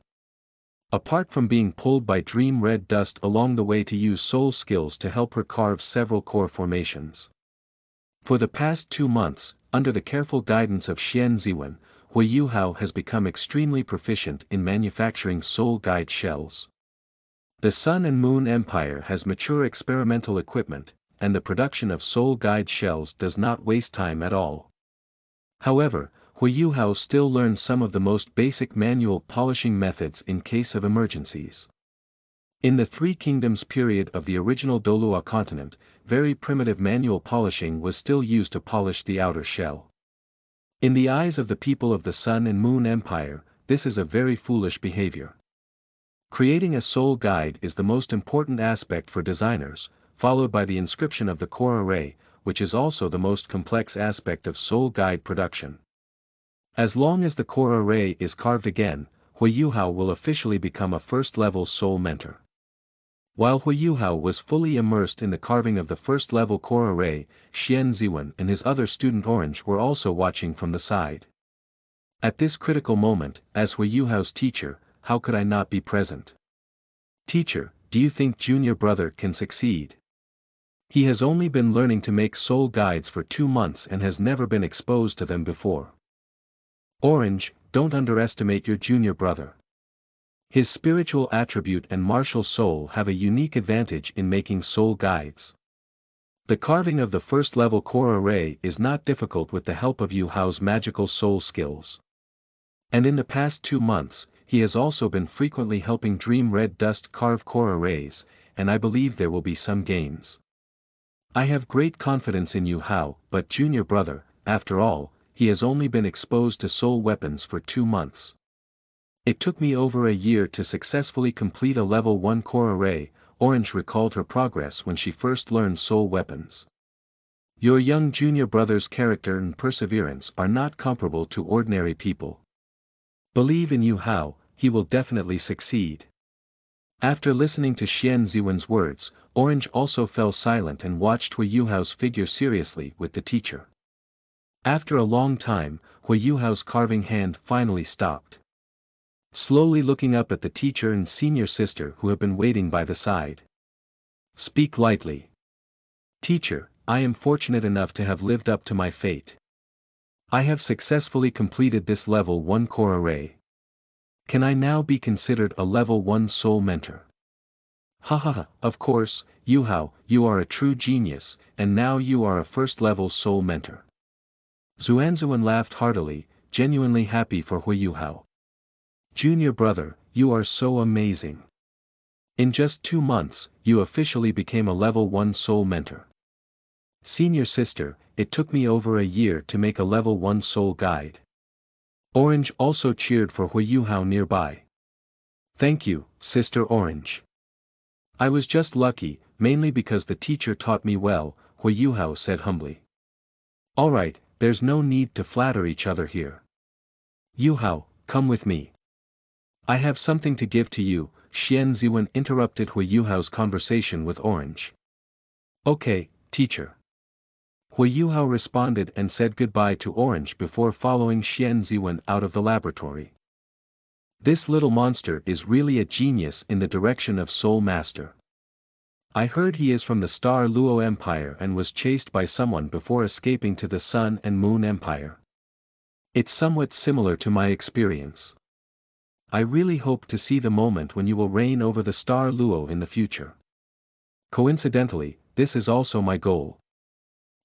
Apart from being pulled by dream red dust along the way to use soul skills to help her carve several core formations. For the past 2 months, under the careful guidance of Ziwen, Huo Yuhao has become extremely proficient in manufacturing soul guide shells. The Sun and Moon Empire has mature experimental equipment, and the production of soul guide shells does not waste time at all. However, Huo Yuhao still learns some of the most basic manual polishing methods in case of emergencies. In the Three Kingdoms period of the original Douluo Continent, very primitive manual polishing was still used to polish the outer shell. In the eyes of the people of the Sun and Moon Empire, this is a very foolish behavior. Creating a soul guide is the most important aspect for designers, followed by the inscription of the core array, which is also the most complex aspect of soul guide production. As long as the core array is carved again, Huo Yuhao will officially become a first-level soul mentor. While Huo Yuhao was fully immersed in the carving of the first-level core array, Ziwen and his other student Orange were also watching from the side. At this critical moment, as Huo Yuhao's teacher, how could I not be present? Teacher, do you think junior brother can succeed? He has only been learning to make soul guides for 2 months and has never been exposed to them before. Orange, don't underestimate your junior brother. His spiritual attribute and martial soul have a unique advantage in making soul guides. The carving of the first level core array is not difficult with the help of Yuhao's magical soul skills. And in the past 2 months, he has also been frequently helping Dream Red Dust carve core arrays, and I believe there will be some gains. I have great confidence in Yuhao, but junior brother, after all, he has only been exposed to soul weapons for 2 months. It took me over a year to successfully complete a level 1 core array. Orange recalled her progress when she first learned soul weapons. Your young junior brother's character and perseverance are not comparable to ordinary people. Believe in Yuhao, he will definitely succeed. After listening to Ziwen's words, Orange also fell silent and watched Huo Yuhao's figure seriously with the teacher. After a long time, Huo Yuhao's carving hand finally stopped. Slowly looking up at the teacher and senior sister who have been waiting by the side. Speak lightly. Teacher, I am fortunate enough to have lived up to my fate. I have successfully completed this level 1 core array. Can I now be considered a level 1 soul mentor? Hahaha, of course, Yuhao, you are a true genius, and now you are a first level soul mentor. Ziwen laughed heartily, genuinely happy for Huo Yuhao. Junior brother, you are so amazing. In just 2 months, you officially became a level 1 soul mentor. Senior sister, it took me over a year to make a level 1 soul guide. Orange also cheered for Huo Yuhao nearby. Thank you, Sister Orange. I was just lucky, mainly because the teacher taught me well, Huo Yuhao said humbly. Alright, there's no need to flatter each other here. Yuhao, come with me. I have something to give to you. Ziwen interrupted Huo Yuhao's conversation with Orange. Okay, teacher. Huo Yuhao responded and said goodbye to Orange before following Ziwen out of the laboratory. This little monster is really a genius in the direction of Soul Master. I heard he is from the Star Luo Empire and was chased by someone before escaping to the Sun and Moon Empire. It's somewhat similar to my experience. I really hope to see the moment when you will reign over the Star Luo in the future. Coincidentally, this is also my goal.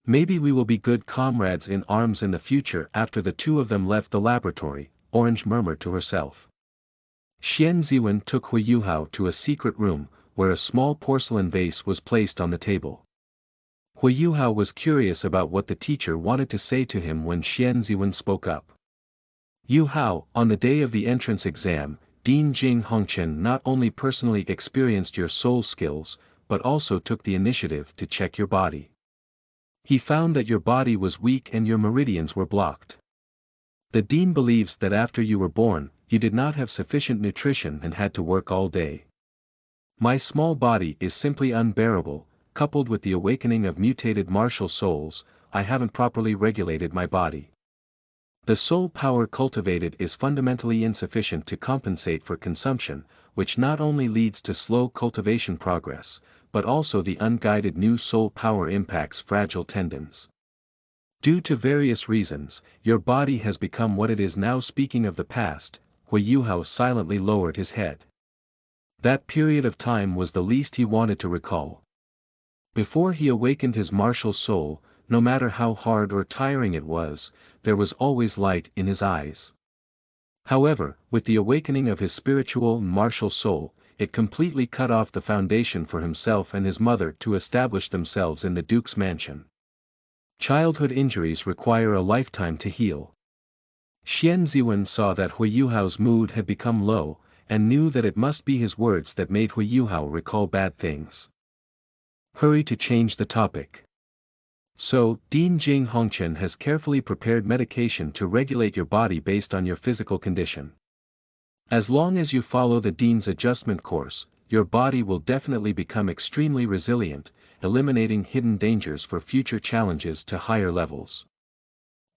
Maybe we will be good comrades in arms in the future after the two of them left the laboratory, Orange murmured to herself. Ziwen took Huo Yuhao to a secret room, where a small porcelain vase was placed on the table. Huo Yuhao was curious about what the teacher wanted to say to him when Ziwen spoke up. Yuhao, on the day of the entrance exam, Dean Jing Hongchen not only personally experienced your soul skills, but also took the initiative to check your body. He found that your body was weak and your meridians were blocked. The Dean believes that after you were born, you did not have sufficient nutrition and had to work all day. My small body is simply unbearable, coupled with the awakening of mutated martial souls, I haven't properly regulated my body. The soul power cultivated is fundamentally insufficient to compensate for consumption, which not only leads to slow cultivation progress, but also the unguided new soul power impacts fragile tendons. Due to various reasons, your body has become what it is now. Speaking of the past, Huo Yuhao silently lowered his head. That period of time was the least he wanted to recall. Before he awakened his martial soul, no matter how hard or tiring it was, there was always light in his eyes. However, with the awakening of his spiritual and martial soul, it completely cut off the foundation for himself and his mother to establish themselves in the Duke's mansion. Childhood injuries require a lifetime to heal. Ziwen saw that Huo Yuhao's mood had become low, and knew that it must be his words that made Huo Yuhao recall bad things. Hurry to change the topic. So, Dean Jing Hongchen has carefully prepared medication to regulate your body based on your physical condition. As long as you follow the Dean's adjustment course, your body will definitely become extremely resilient, eliminating hidden dangers for future challenges to higher levels.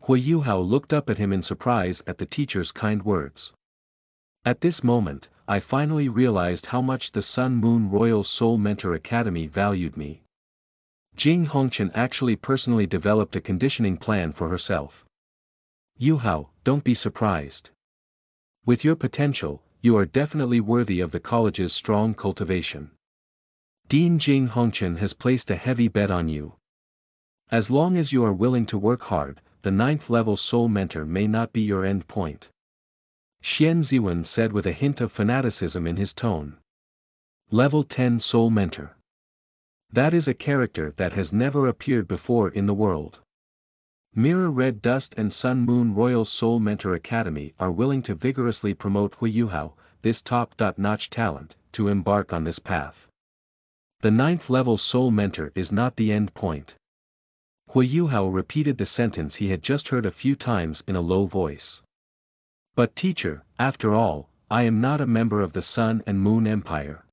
Huo Yuhao looked up at him in surprise at the teacher's kind words. At this moment, I finally realized how much the Sun Moon Royal Soul Mentor Academy valued me. Jing Hongqian actually personally developed a conditioning plan for herself. Yuhao, don't be surprised. With your potential, you are definitely worthy of the college's strong cultivation. Dean Jing Hongqian has placed a heavy bet on you. As long as you are willing to work hard, the 9th level soul mentor may not be your end point. Ziwen said with a hint of fanaticism in his tone. Level 10 soul mentor. That is a character that has never appeared before in the world. Mirror Red Dust and Sun Moon Royal Soul Mentor Academy are willing to vigorously promote Huo Yuhao, this top-notch talent, to embark on this path. The 9th level soul mentor is not the end point. Huo Yuhao repeated the sentence he had just heard a few times in a low voice. But teacher, after all, I am not a member of the Sun and Moon Empire.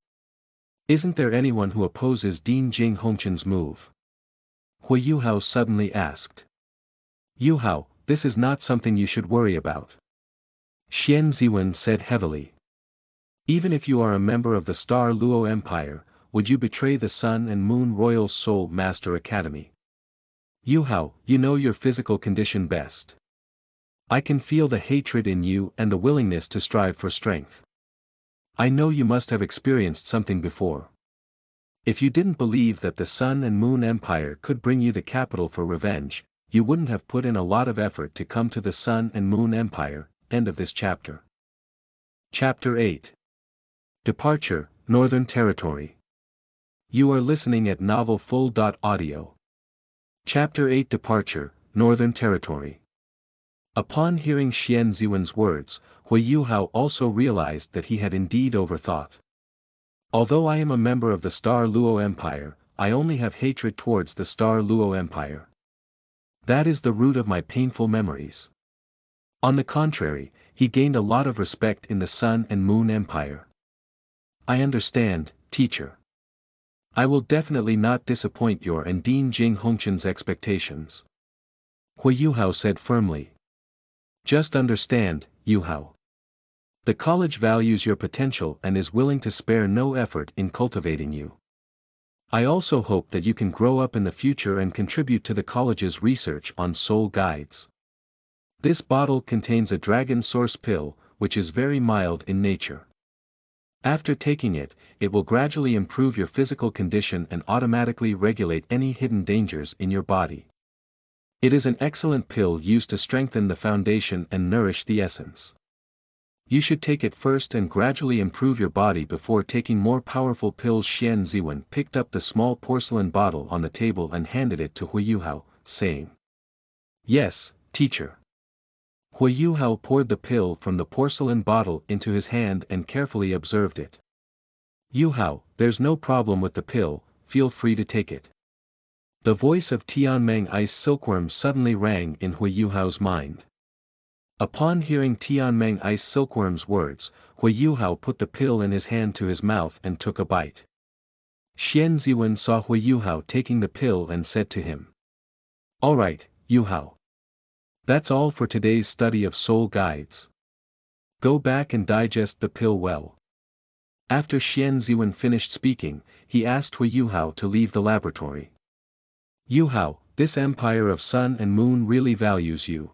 Isn't there anyone who opposes Dean Jing Hongqian's move? Huo Yuhao suddenly asked. Yuhao, this is not something you should worry about. Ziwen said heavily. Even if you are a member of the Star Luo Empire, would you betray the Sun and Moon Royal Soul Master Academy? Yuhao, you know your physical condition best. I can feel the hatred in you and the willingness to strive for strength. I know you must have experienced something before. If you didn't believe that the Sun and Moon Empire could bring you the capital for revenge, you wouldn't have put in a lot of effort to come to the Sun and Moon Empire. End of this chapter. Chapter 8. Departure, Northern Territory. You are listening at novelfull.audio. Chapter 8 Departure, Northern Territory. Upon hearing Ziwen's words, Huo Yuhao also realized that he had indeed overthought. Although I am a member of the Star Luo Empire, I only have hatred towards the Star Luo Empire. That is the root of my painful memories. On the contrary, he gained a lot of respect in the Sun and Moon Empire. I understand, teacher. I will definitely not disappoint your and Dean Jing Hongqian's expectations. Huo Yuhao said firmly. Just understand, Yuhao. The college values your potential and is willing to spare no effort in cultivating you. I also hope that you can grow up in the future and contribute to the college's research on soul guides. This bottle contains a dragon source pill, which is very mild in nature. After taking it, it will gradually improve your physical condition and automatically regulate any hidden dangers in your body. It is an excellent pill used to strengthen the foundation and nourish the essence. You should take it first and gradually improve your body before taking more powerful pills. Ziwen picked up the small porcelain bottle on the table and handed it to Huo Yuhao, saying. Yes, teacher. Huo Yuhao poured the pill from the porcelain bottle into his hand and carefully observed it. Yuhao, there's no problem with the pill, feel free to take it. The voice of Tianmeng Ice Silkworm suddenly rang in Huo Yuhao's mind. Upon hearing Tianmeng Ice Silkworm's words, Huo Yuhao put the pill in his hand to his mouth and took a bite. Ziwen saw Huo Yuhao taking the pill and said to him. Alright, Yuhao. That's all for today's study of soul guides. Go back and digest the pill well. After Ziwen finished speaking, he asked Huo Yuhao to leave the laboratory. Yuhao, this empire of Sun and Moon really values you.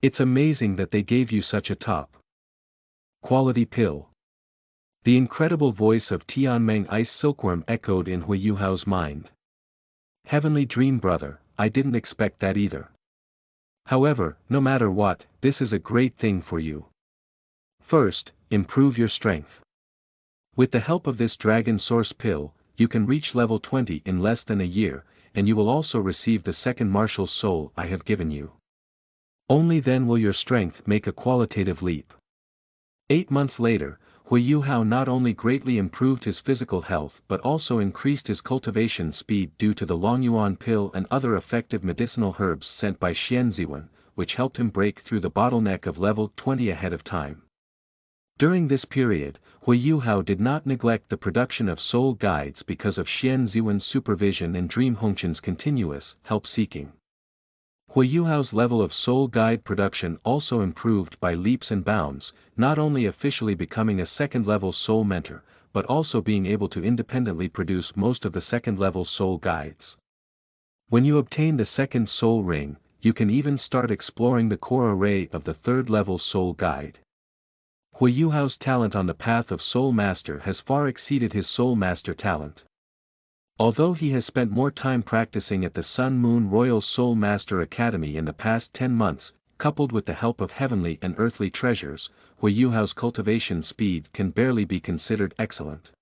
It's amazing that they gave you such a top quality pill. The incredible voice of Tianmeng Ice Silkworm echoed in Huo Yuhao's mind. Heavenly Dream Brother, I didn't expect that either. However, no matter what, this is a great thing for you. First, improve your strength. With the help of this Dragon Source pill, you can reach level 20 in less than a year, and you will also receive the second martial soul I have given you. Only then will your strength make a qualitative leap. 8 months later, Huo Yuhao not only greatly improved his physical health but also increased his cultivation speed due to the Longyuan pill and other effective medicinal herbs sent by Ziwen, which helped him break through the bottleneck of level 20 ahead of time. During this period, Huo Yuhao did not neglect the production of soul guides because of Ziwen's supervision and Dream Hongqian's continuous help-seeking. Huo Yuhao's level of soul guide production also improved by leaps and bounds, not only officially becoming a second-level soul mentor, but also being able to independently produce most of the second-level soul guides. When you obtain the second soul ring, you can even start exploring the core array of the third-level soul guide. Huo Yuhao's talent on the path of Soul Master has far exceeded his Soul Master talent. Although he has spent more time practicing at the Sun Moon Royal Soul Master Academy in the past 10 months, coupled with the help of heavenly and earthly treasures, Huo Yuhao's cultivation speed can barely be considered excellent.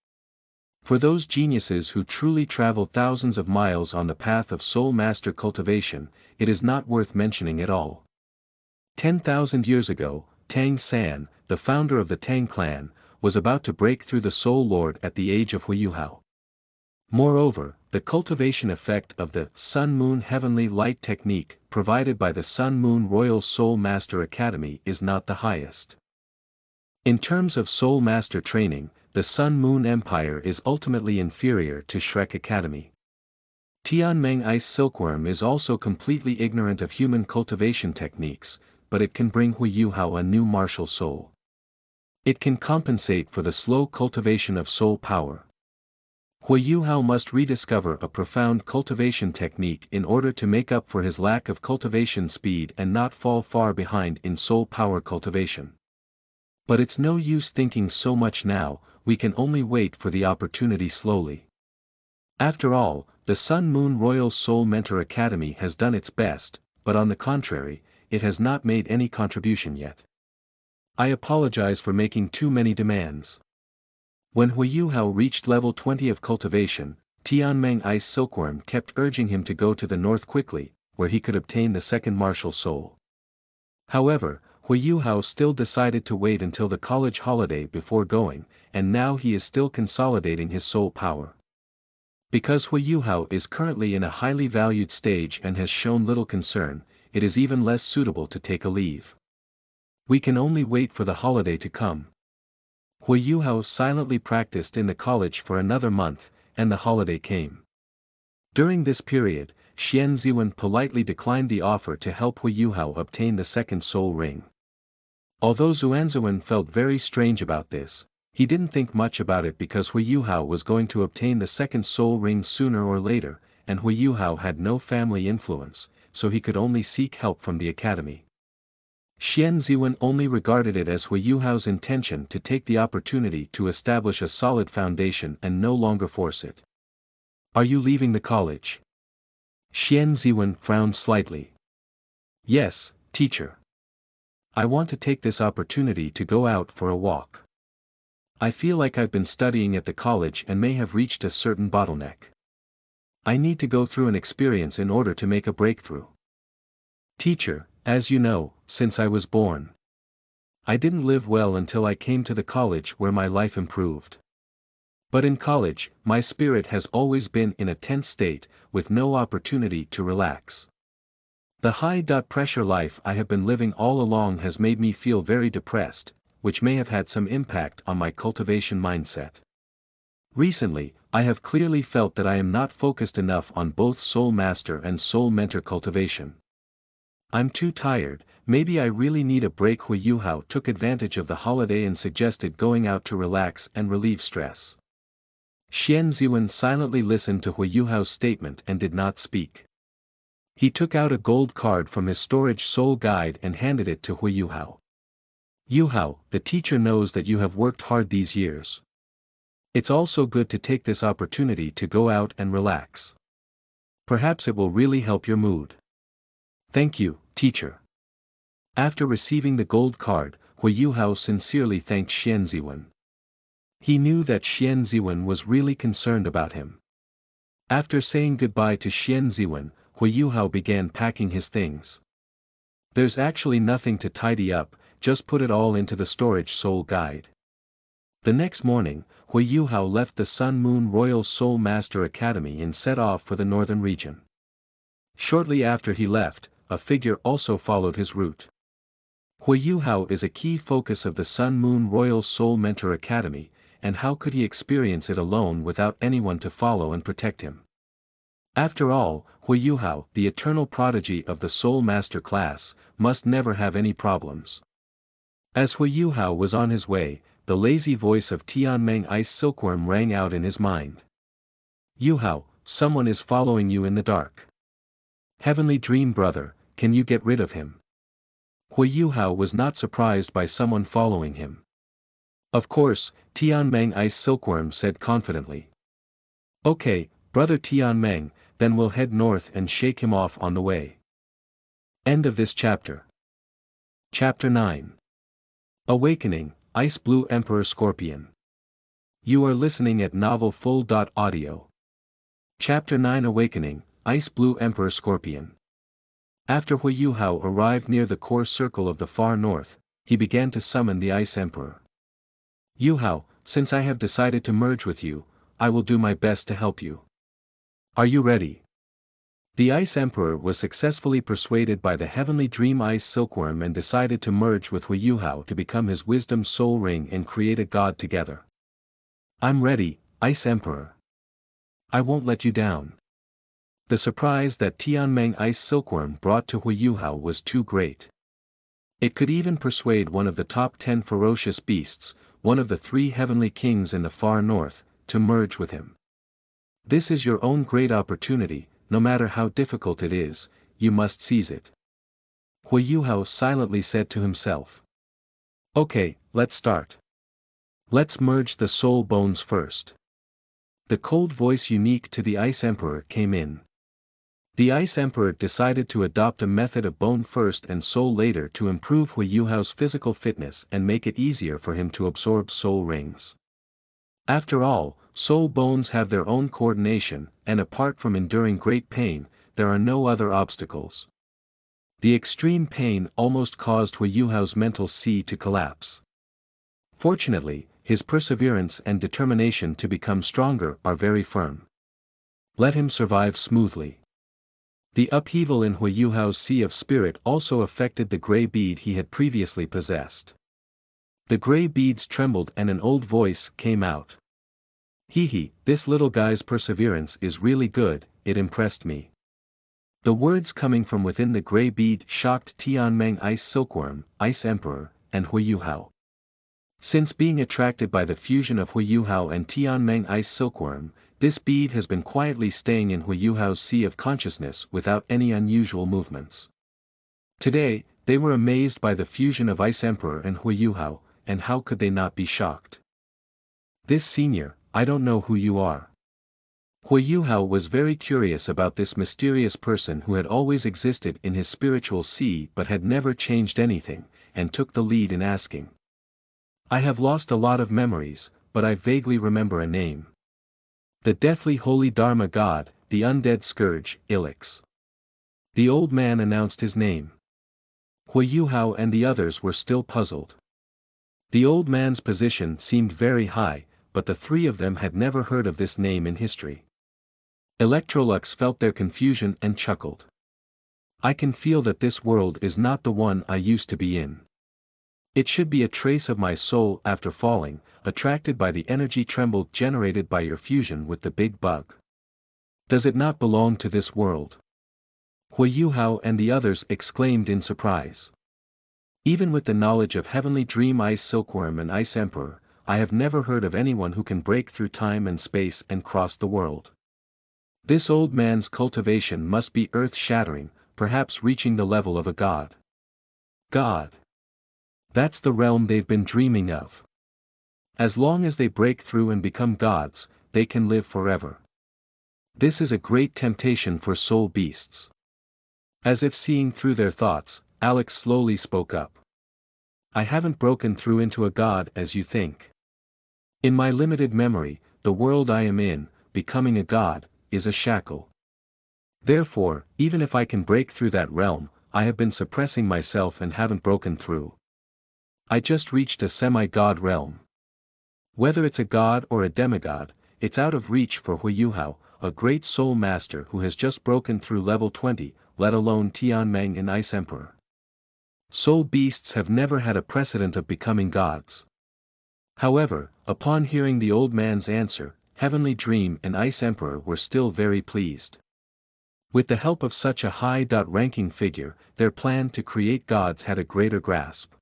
For those geniuses who truly travel thousands of miles on the path of Soul Master cultivation, it is not worth mentioning at all. 10,000 years ago, Tang San, the founder of the Tang Clan, was about to break through the Soul Lord at the age of Huo Yuhao. Moreover, the cultivation effect of the Sun Moon Heavenly Light technique provided by the Sun Moon Royal Soul Master Academy is not the highest. In terms of Soul Master training, the Sun Moon Empire is ultimately inferior to Shrek Academy. Tianmeng Ice Silkworm is also completely ignorant of human cultivation techniques, but it can bring Huo Yuhao a new martial soul. It can compensate for the slow cultivation of soul power. Huo Yuhao must rediscover a profound cultivation technique in order to make up for his lack of cultivation speed and not fall far behind in soul power cultivation. But it's no use thinking so much now, we can only wait for the opportunity slowly. After all, the Sun Moon Royal Soul Mentor Academy has done its best, but on the contrary, it has not made any contribution yet. I apologize for making too many demands. When Huo Yuhao reached level 20 of cultivation, Tianmeng Ice Silkworm kept urging him to go to the north quickly, where he could obtain the second martial soul. However, Huo Yuhao still decided to wait until the college holiday before going, and now he is still consolidating his soul power. Because Huo Yuhao is currently in a highly valued stage and has shown little concern, it is even less suitable to take a leave. We can only wait for the holiday to come. Huo Yuhao silently practiced in the college for another month, and the holiday came. During this period, Ziwen politely declined the offer to help Huo Yuhao obtain the second soul ring. Although Ziwen felt very strange about this, he didn't think much about it because Huo Yuhao was going to obtain the second soul ring sooner or later, and Huo Yuhao had no family influence, so he could only seek help from the academy. Ziwen only regarded it as Huo Yuhao's intention to take the opportunity to establish a solid foundation and no longer force it. Are you leaving the college? Ziwen frowned slightly. Yes, teacher. I want to take this opportunity to go out for a walk. I feel like I've been studying at the college and may have reached a certain bottleneck. I need to go through an experience in order to make a breakthrough. Teacher, as you know, since I was born, I didn't live well until I came to the college where my life improved. But in college, my spirit has always been in a tense state, with no opportunity to relax. The high-pressure life I have been living all along has made me feel very depressed, which may have had some impact on my cultivation mindset. Recently, I have clearly felt that I am not focused enough on both Soul Master and Soul Mentor cultivation. I'm too tired, maybe I really need a break. Huo Yuhao took advantage of the holiday and suggested going out to relax and relieve stress. Ziwen silently listened to Huo Yuhao's statement and did not speak. He took out a gold card from his storage soul guide and handed it to Huo Yuhao. Yuhao, the teacher knows that you have worked hard these years. It's also good to take this opportunity to go out and relax. Perhaps it will really help your mood. Thank you, teacher. After receiving the gold card, Huo Yuhao sincerely thanked Ziwen. He knew that Ziwen was really concerned about him. After saying goodbye to Ziwen, Huo Yuhao began packing his things. There's actually nothing to tidy up, just put it all into the storage soul guide. The next morning, Huo Yuhao left the Sun Moon Royal Soul Master Academy and set off for the northern region. Shortly after he left, a figure also followed his route. Huo Yuhao is a key focus of the Sun Moon Royal Soul Mentor Academy, and how could he experience it alone without anyone to follow and protect him? After all, Huo Yuhao, the eternal prodigy of the Soul Master class, must never have any problems. As Huo Yuhao was on his way, the lazy voice of Tianmeng Ice Silkworm rang out in his mind. Yuhao, someone is following you in the dark. Heavenly Dream Brother, can you get rid of him? Huo Yuhao was not surprised by someone following him. Of course, Tianmeng Ice Silkworm said confidently. Okay, Brother Tianmeng, then we'll head north and shake him off on the way. End of this chapter. Chapter 9. Awakening, Ice Blue Emperor Scorpion. You are listening at novelfull.audio. Chapter 9 Awakening, Ice Blue Emperor Scorpion. After Huo Yuhao arrived near the core circle of the far north, he began to summon the Ice Emperor. Yuhao, since I have decided to merge with you, I will do my best to help you. Are you ready? The Ice Emperor was successfully persuaded by the Heavenly Dream Ice Silkworm and decided to merge with Huo Yuhao to become his Wisdom Soul Ring and create a god together. I'm ready, Ice Emperor. I won't let you down. The surprise that Tianmeng Ice Silkworm brought to Huo Yuhao was too great. It could even persuade one of the top 10 ferocious beasts, one of the 3 heavenly kings in the far north, to merge with him. This is your own great opportunity, no matter how difficult it is, you must seize it. Huo Yuhao silently said to himself. Okay, let's start. Let's merge the soul bones first. The cold voice unique to the Ice Emperor came in. The Ice Emperor decided to adopt a method of bone first and soul later to improve Huo Yuhao's physical fitness and make it easier for him to absorb soul rings. After all, soul bones have their own coordination, and apart from enduring great pain, there are no other obstacles. The extreme pain almost caused Huo Yuhao's mental sea to collapse. Fortunately, his perseverance and determination to become stronger are very firm. Let him survive smoothly. The upheaval in Huo Yuhao's sea of spirit also affected the gray bead he had previously possessed. The gray beads trembled and an old voice came out. Hee, this little guy's perseverance is really good, it impressed me. The words coming from within the gray bead shocked Tianmeng Ice Silkworm, Ice Emperor, and Huo Yuhao. Since being attracted by the fusion of Huo Yuhao and Tianmeng Ice Silkworm, this bead has been quietly staying in Huo Yuhao's sea of consciousness without any unusual movements. Today, they were amazed by the fusion of Ice Emperor and Huo Yuhao, and how could they not be shocked? This senior, I don't know who you are. Huo Yuhao was very curious about this mysterious person who had always existed in his spiritual sea but had never changed anything, and took the lead in asking. I have lost a lot of memories, but I vaguely remember a name. The deathly holy Dharma god, the undead scourge, Ilix. The old man announced his name. Huo Yuhao and the others were still puzzled. The old man's position seemed very high, but the 3 of them had never heard of this name in history. Electrolux felt their confusion and chuckled. I can feel that this world is not the one I used to be in. It should be a trace of my soul after falling, attracted by the energy tremble generated by your fusion with the big bug. Does it not belong to this world? Huo Yuhao and the others exclaimed in surprise. Even with the knowledge of Heavenly Dream Ice Silkworm and Ice Emperor, I have never heard of anyone who can break through time and space and cross the world. This old man's cultivation must be earth-shattering, perhaps reaching the level of a god. God. That's the realm they've been dreaming of. As long as they break through and become gods, they can live forever. This is a great temptation for soul beasts. As if seeing through their thoughts, Alex slowly spoke up. I haven't broken through into a god as you think. In my limited memory, the world I am in, becoming a god, is a shackle. Therefore, even if I can break through that realm, I have been suppressing myself and haven't broken through. I just reached a semi-god realm. Whether it's a god or a demigod, it's out of reach for Huo Yuhao, a great soul master who has just broken through level 20, let alone Tianmeng and Ice Emperor. Soul beasts have never had a precedent of becoming gods. However, upon hearing the old man's answer, Heavenly Dream and Ice Emperor were still very pleased. With the help of such a high-ranking figure, their plan to create gods had a greater grasp.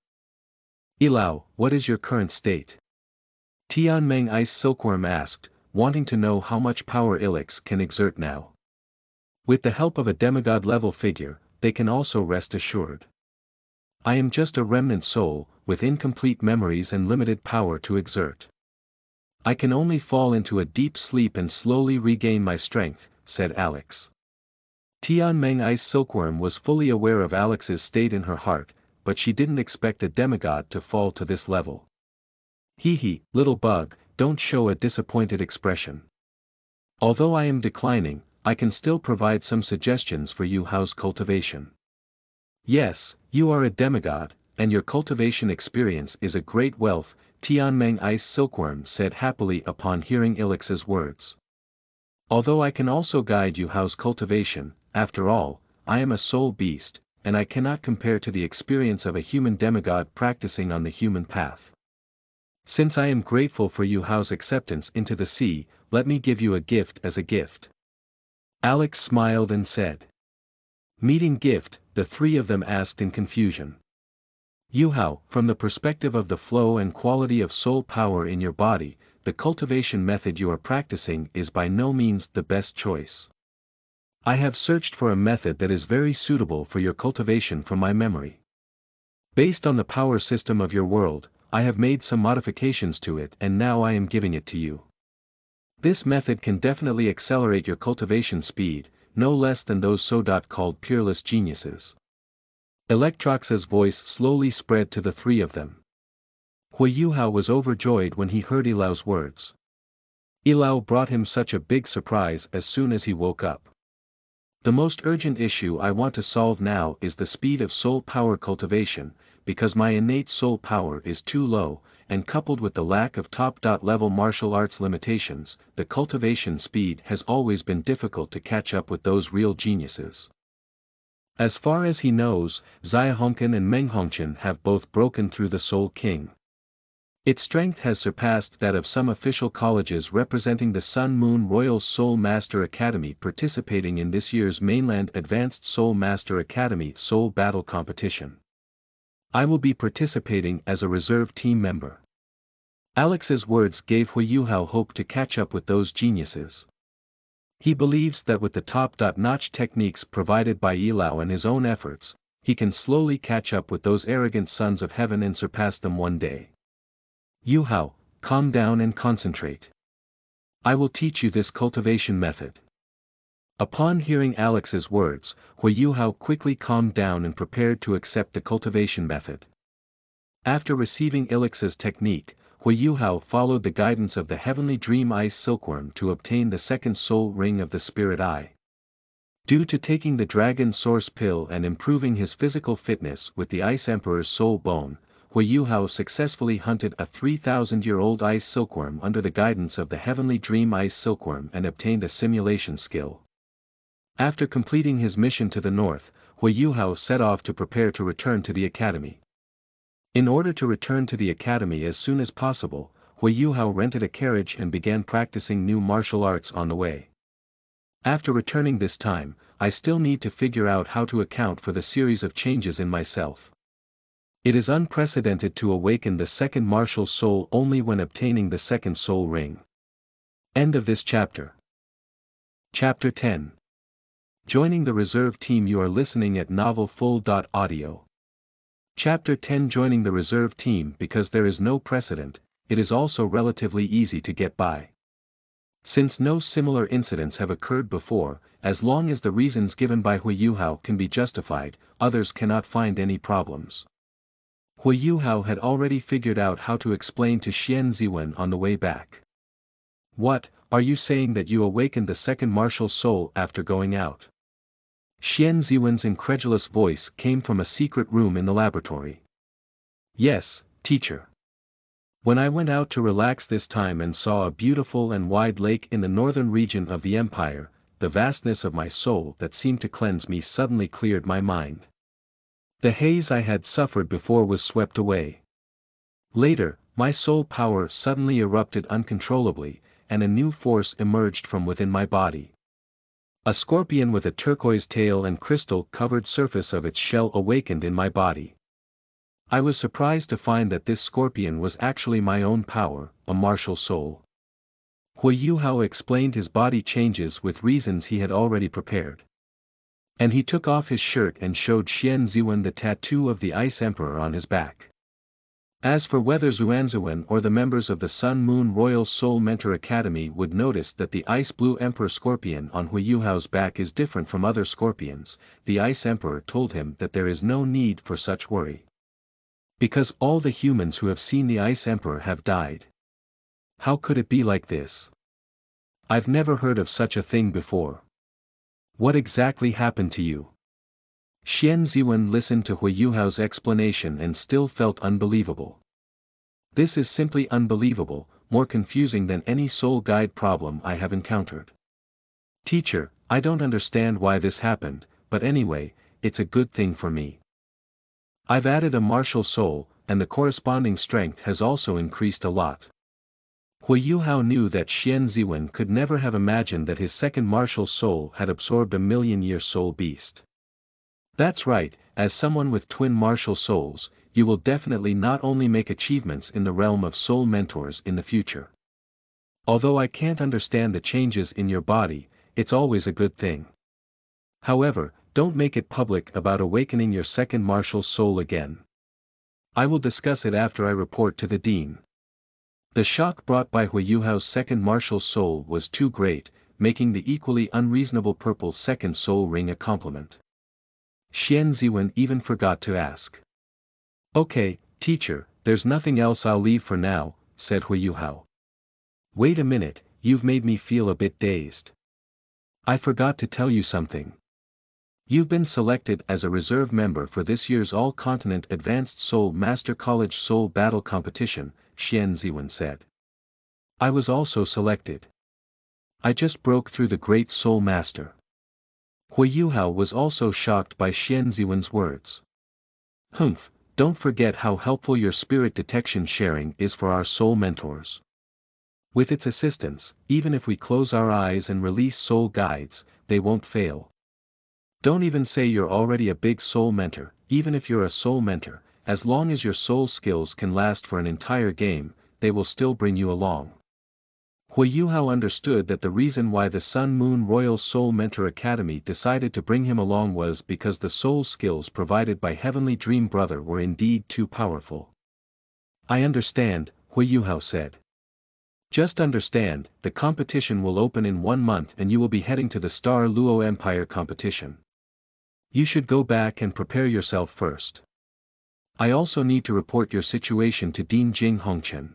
Ilao, what is your current state? Tianmeng Ice Silkworm asked, wanting to know how much power Ilix can exert now. With the help of a demigod-level figure, they can also rest assured. I am just a remnant soul, with incomplete memories and limited power to exert. I can only fall into a deep sleep and slowly regain my strength, said Alex. Tianmeng Ice Silkworm was fully aware of Alex's state in her heart, but she didn't expect a demigod to fall to this level. Hee, little bug, don't show a disappointed expression. Although I am declining, I can still provide some suggestions for Yuhao's cultivation. Yes, you are a demigod, and your cultivation experience is a great wealth, Tianmeng Ice Silkworm said happily upon hearing Alex's words. Although I can also guide Yuhao's cultivation, after all, I am a soul beast, and I cannot compare to the experience of a human demigod practicing on the human path. Since I am grateful for Yuhao's acceptance into the sea, let me give you a gift as a gift. Alex smiled and said. Meeting gift, the three of them asked in confusion. Yuhao, from the perspective of the flow and quality of soul power in your body, the cultivation method you are practicing is by no means the best choice. I have searched for a method that is very suitable for your cultivation from my memory. Based on the power system of your world, I have made some modifications to it and now I am giving it to you. This method can definitely accelerate your cultivation speed, no less than those so-called peerless geniuses. Electrox's voice slowly spread to the three of them. Huo Yuhao was overjoyed when he heard Ilao's words. Ilao brought him such a big surprise as soon as he woke up. The most urgent issue I want to solve now is the speed of soul power cultivation, because my innate soul power is too low, and coupled with the lack of top-level martial arts limitations, the cultivation speed has always been difficult to catch up with those real geniuses. As far as he knows, Xiahongqin and Menghongqin have both broken through the Soul King. Its strength has surpassed that of some official colleges representing the Sun Moon Royal Soul Master Academy participating in this year's Mainland Advanced Soul Master Academy Soul Battle Competition. I will be participating as a reserve team member. Alex's words gave Huo Yuhao hope to catch up with those geniuses. He believes that with the top-notch techniques provided by Ilao and his own efforts, he can slowly catch up with those arrogant sons of heaven and surpass them one day. Yuhao, calm down and concentrate. I will teach you this cultivation method. Upon hearing Alex's words, Huo Yuhao quickly calmed down and prepared to accept the cultivation method. After receiving Alex's technique, Huo Yuhao followed the guidance of the heavenly dream ice silkworm to obtain the second soul ring of the spirit eye. Due to taking the dragon source pill and improving his physical fitness with the ice emperor's soul bone, Huo Yuhao successfully hunted a 3,000-year-old ice silkworm under the guidance of the heavenly dream ice silkworm and obtained a simulation skill. After completing his mission to the north, Huo Yuhao set off to prepare to return to the academy. In order to return to the academy as soon as possible, Huo Yuhao rented a carriage and began practicing new martial arts on the way. After returning this time, I still need to figure out how to account for the series of changes in myself. It is unprecedented to awaken the second martial soul only when obtaining the second soul ring. End of this chapter. Chapter 10. Joining the reserve team. You are listening at novelfull.audio. Chapter 10. Joining the reserve team. Because there is no precedent, it is also relatively easy to get by. Since no similar incidents have occurred before, as long as the reasons given by Huo Yuhao can be justified, others cannot find any problems. Huo Yuhao had already figured out how to explain to Xian Ziwen on the way back. What, are you saying that you awakened the second martial soul after going out? Xian Ziwen's incredulous voice came from a secret room in the laboratory. Yes, teacher. When I went out to relax this time and saw a beautiful and wide lake in the northern region of the empire, the vastness of my soul that seemed to cleanse me suddenly cleared my mind. The haze I had suffered before was swept away. Later, my soul power suddenly erupted uncontrollably, and a new force emerged from within my body. A scorpion with a turquoise tail and crystal-covered surface of its shell awakened in my body. I was surprised to find that this scorpion was actually my own power, a martial soul. Huo Yuhao explained his body changes with reasons he had already prepared. And he took off his shirt and showed Ziwen the tattoo of the Ice Emperor on his back. As for whether Ziwen or the members of the Sun Moon Royal Soul Mentor Academy would notice that the Ice Blue Emperor Scorpion on Huo Yuhao's back is different from other scorpions, the Ice Emperor told him that there is no need for such worry. Because all the humans who have seen the Ice Emperor have died. How could it be like this? I've never heard of such a thing before. What exactly happened to you? Ziwen listened to Huo Yuhao's explanation and still felt unbelievable. This is simply unbelievable, more confusing than any soul guide problem I have encountered. Teacher, I don't understand why this happened, but anyway, it's a good thing for me. I've added a martial soul, and the corresponding strength has also increased a lot. Huo Yuhao knew that Ziwen could never have imagined that his second martial soul had absorbed a million-year soul beast. That's right, as someone with twin martial souls, you will definitely not only make achievements in the realm of soul mentors in the future. Although I can't understand the changes in your body, it's always a good thing. However, don't make it public about awakening your second martial soul again. I will discuss it after I report to the dean. The shock brought by Huo Yuhao's second martial soul was too great, making the equally unreasonable purple second soul ring a compliment. Ziwen even forgot to ask. Okay, teacher, there's nothing else I'll leave for now, said Huo Yuhao. Wait a minute, you've made me feel a bit dazed. I forgot to tell you something. You've been selected as a reserve member for this year's All-Continent Advanced Soul Master College Soul Battle Competition, Ziwen said. I was also selected. I just broke through the Great Soul Master. Huo Yuhao was also shocked by Ziwen's words. Humph, don't forget how helpful your spirit detection sharing is for our soul mentors. With its assistance, even if we close our eyes and release soul guides, they won't fail. Don't even say you're already a big soul mentor, even if you're a soul mentor, as long as your soul skills can last for an entire game, they will still bring you along. Huo Yuhao understood that the reason why the Sun Moon Royal Soul Mentor Academy decided to bring him along was because the soul skills provided by Heavenly Dream Brother were indeed too powerful. I understand, Huo Yuhao said. Just understand, the competition will open in 1 month and you will be heading to the Star Luo Empire competition. You should go back and prepare yourself first. I also need to report your situation to Dean Jing Hongchen.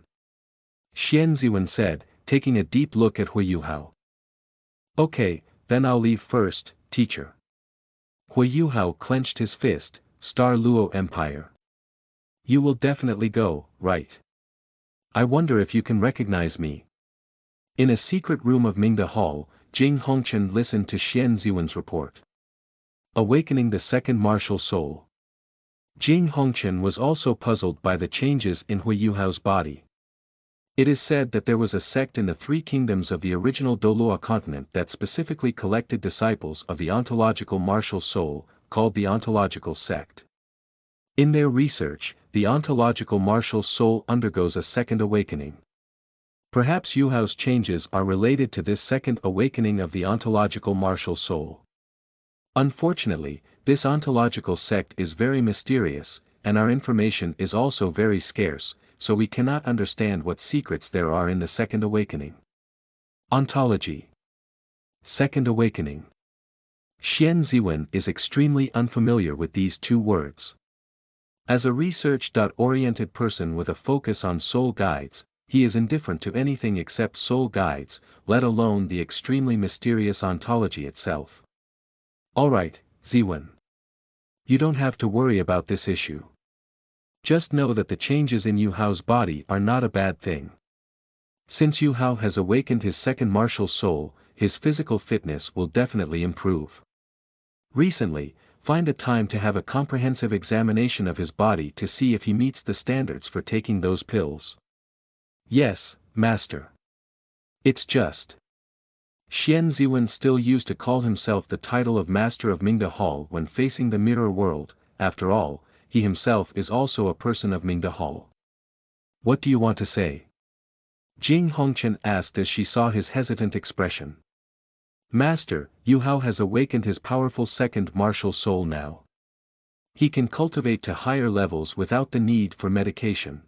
Ziwen said, taking a deep look at Huo Yuhao. Okay, then I'll leave first, teacher. Huo Yuhao clenched his fist, Star Luo Empire. You will definitely go, right? I wonder if you can recognize me. In a secret room of Mingde Hall, Jing Hongchen listened to Ziwen's report. Awakening the second martial soul. Jing Hongchen was also puzzled by the changes in Huo Yuhao's body. It is said that there was a sect in the 3 kingdoms of the original Douluo Continent that specifically collected disciples of the ontological martial soul, called the ontological sect. In their research, the ontological martial soul undergoes a second awakening. Perhaps Yuhao's changes are related to this second awakening of the ontological martial soul. Unfortunately, this ontological sect is very mysterious, and our information is also very scarce, so we cannot understand what secrets there are in the second awakening. Ontology. Second awakening. Ziwen is extremely unfamiliar with these 2 words. As a research-oriented person with a focus on soul guides, he is indifferent to anything except soul guides, let alone the extremely mysterious ontology itself. Alright, Ziwen. You don't have to worry about this issue. Just know that the changes in Yuhao's body are not a bad thing. Since Yuhao has awakened his second martial soul, his physical fitness will definitely improve. Recently, find a time to have a comprehensive examination of his body to see if he meets the standards for taking those pills. Yes, Master. It's just. Ziwen still used to call himself the title of Master of Mingde Hall when facing the mirror world. After all, he himself is also a person of Mingde Hall. What do you want to say? Jing Hongchen asked as she saw his hesitant expression. Master, Yuhao has awakened his powerful second martial soul now. He can cultivate to higher levels without the need for medication.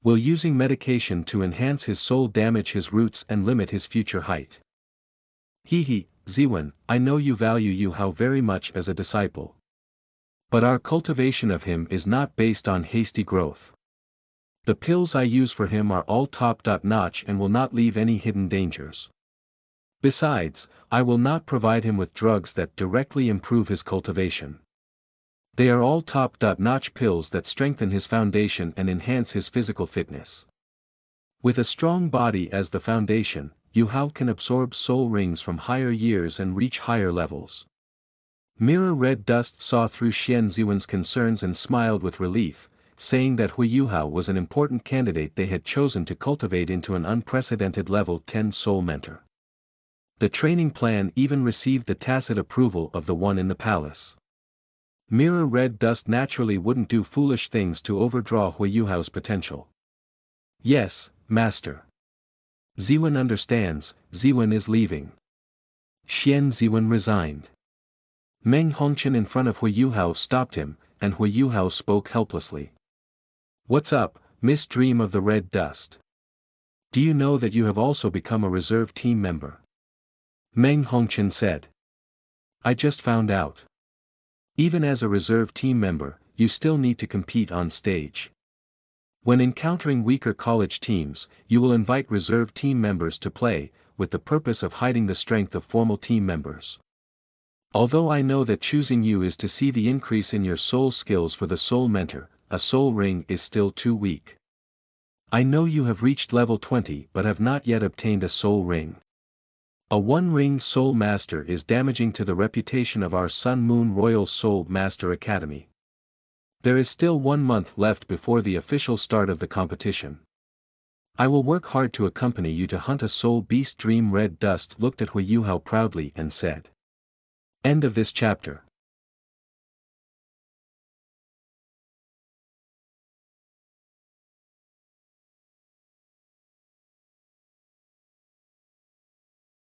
Will using medication to enhance his soul damage his roots and limit his future height? Ziwen, I know you value Yuhao very much as a disciple. But our cultivation of him is not based on hasty growth. The pills I use for him are all top-notch and will not leave any hidden dangers. Besides, I will not provide him with drugs that directly improve his cultivation. They are all top-notch pills that strengthen his foundation and enhance his physical fitness. With a strong body as the foundation, Yuhao can absorb soul rings from higher years and reach higher levels. Mirror Red Dust saw through Ziwen's concerns and smiled with relief, saying that Huo Yuhao was an important candidate they had chosen to cultivate into an unprecedented level 10 soul mentor. The training plan even received the tacit approval of the one in the palace. Mirror Red Dust naturally wouldn't do foolish things to overdraw Huo Yuhao's potential. Yes, Master. Ziwen understands, Ziwen is leaving. Ziwen resigned. Meng Hongqian in front of Huo Yuhao stopped him, and Huo Yuhao spoke helplessly. What's up, Miss Dream of the Red Dust? Do you know that you have also become a reserve team member? Meng Hongqian said. I just found out. Even as a reserve team member, you still need to compete on stage. When encountering weaker college teams, you will invite reserve team members to play, with the purpose of hiding the strength of formal team members. Although I know that choosing you is to see the increase in your soul skills for the soul mentor, a soul ring is still too weak. I know you have reached level 20 but have not yet obtained a soul ring. A one-ring soul master is damaging to the reputation of our Sun Moon Royal Soul Master Academy. There is still 1 month left before the official start of the competition. I will work hard to accompany you to hunt a soul beast. Dream Red Dust looked at Huo Yuhao proudly and said. End of this chapter.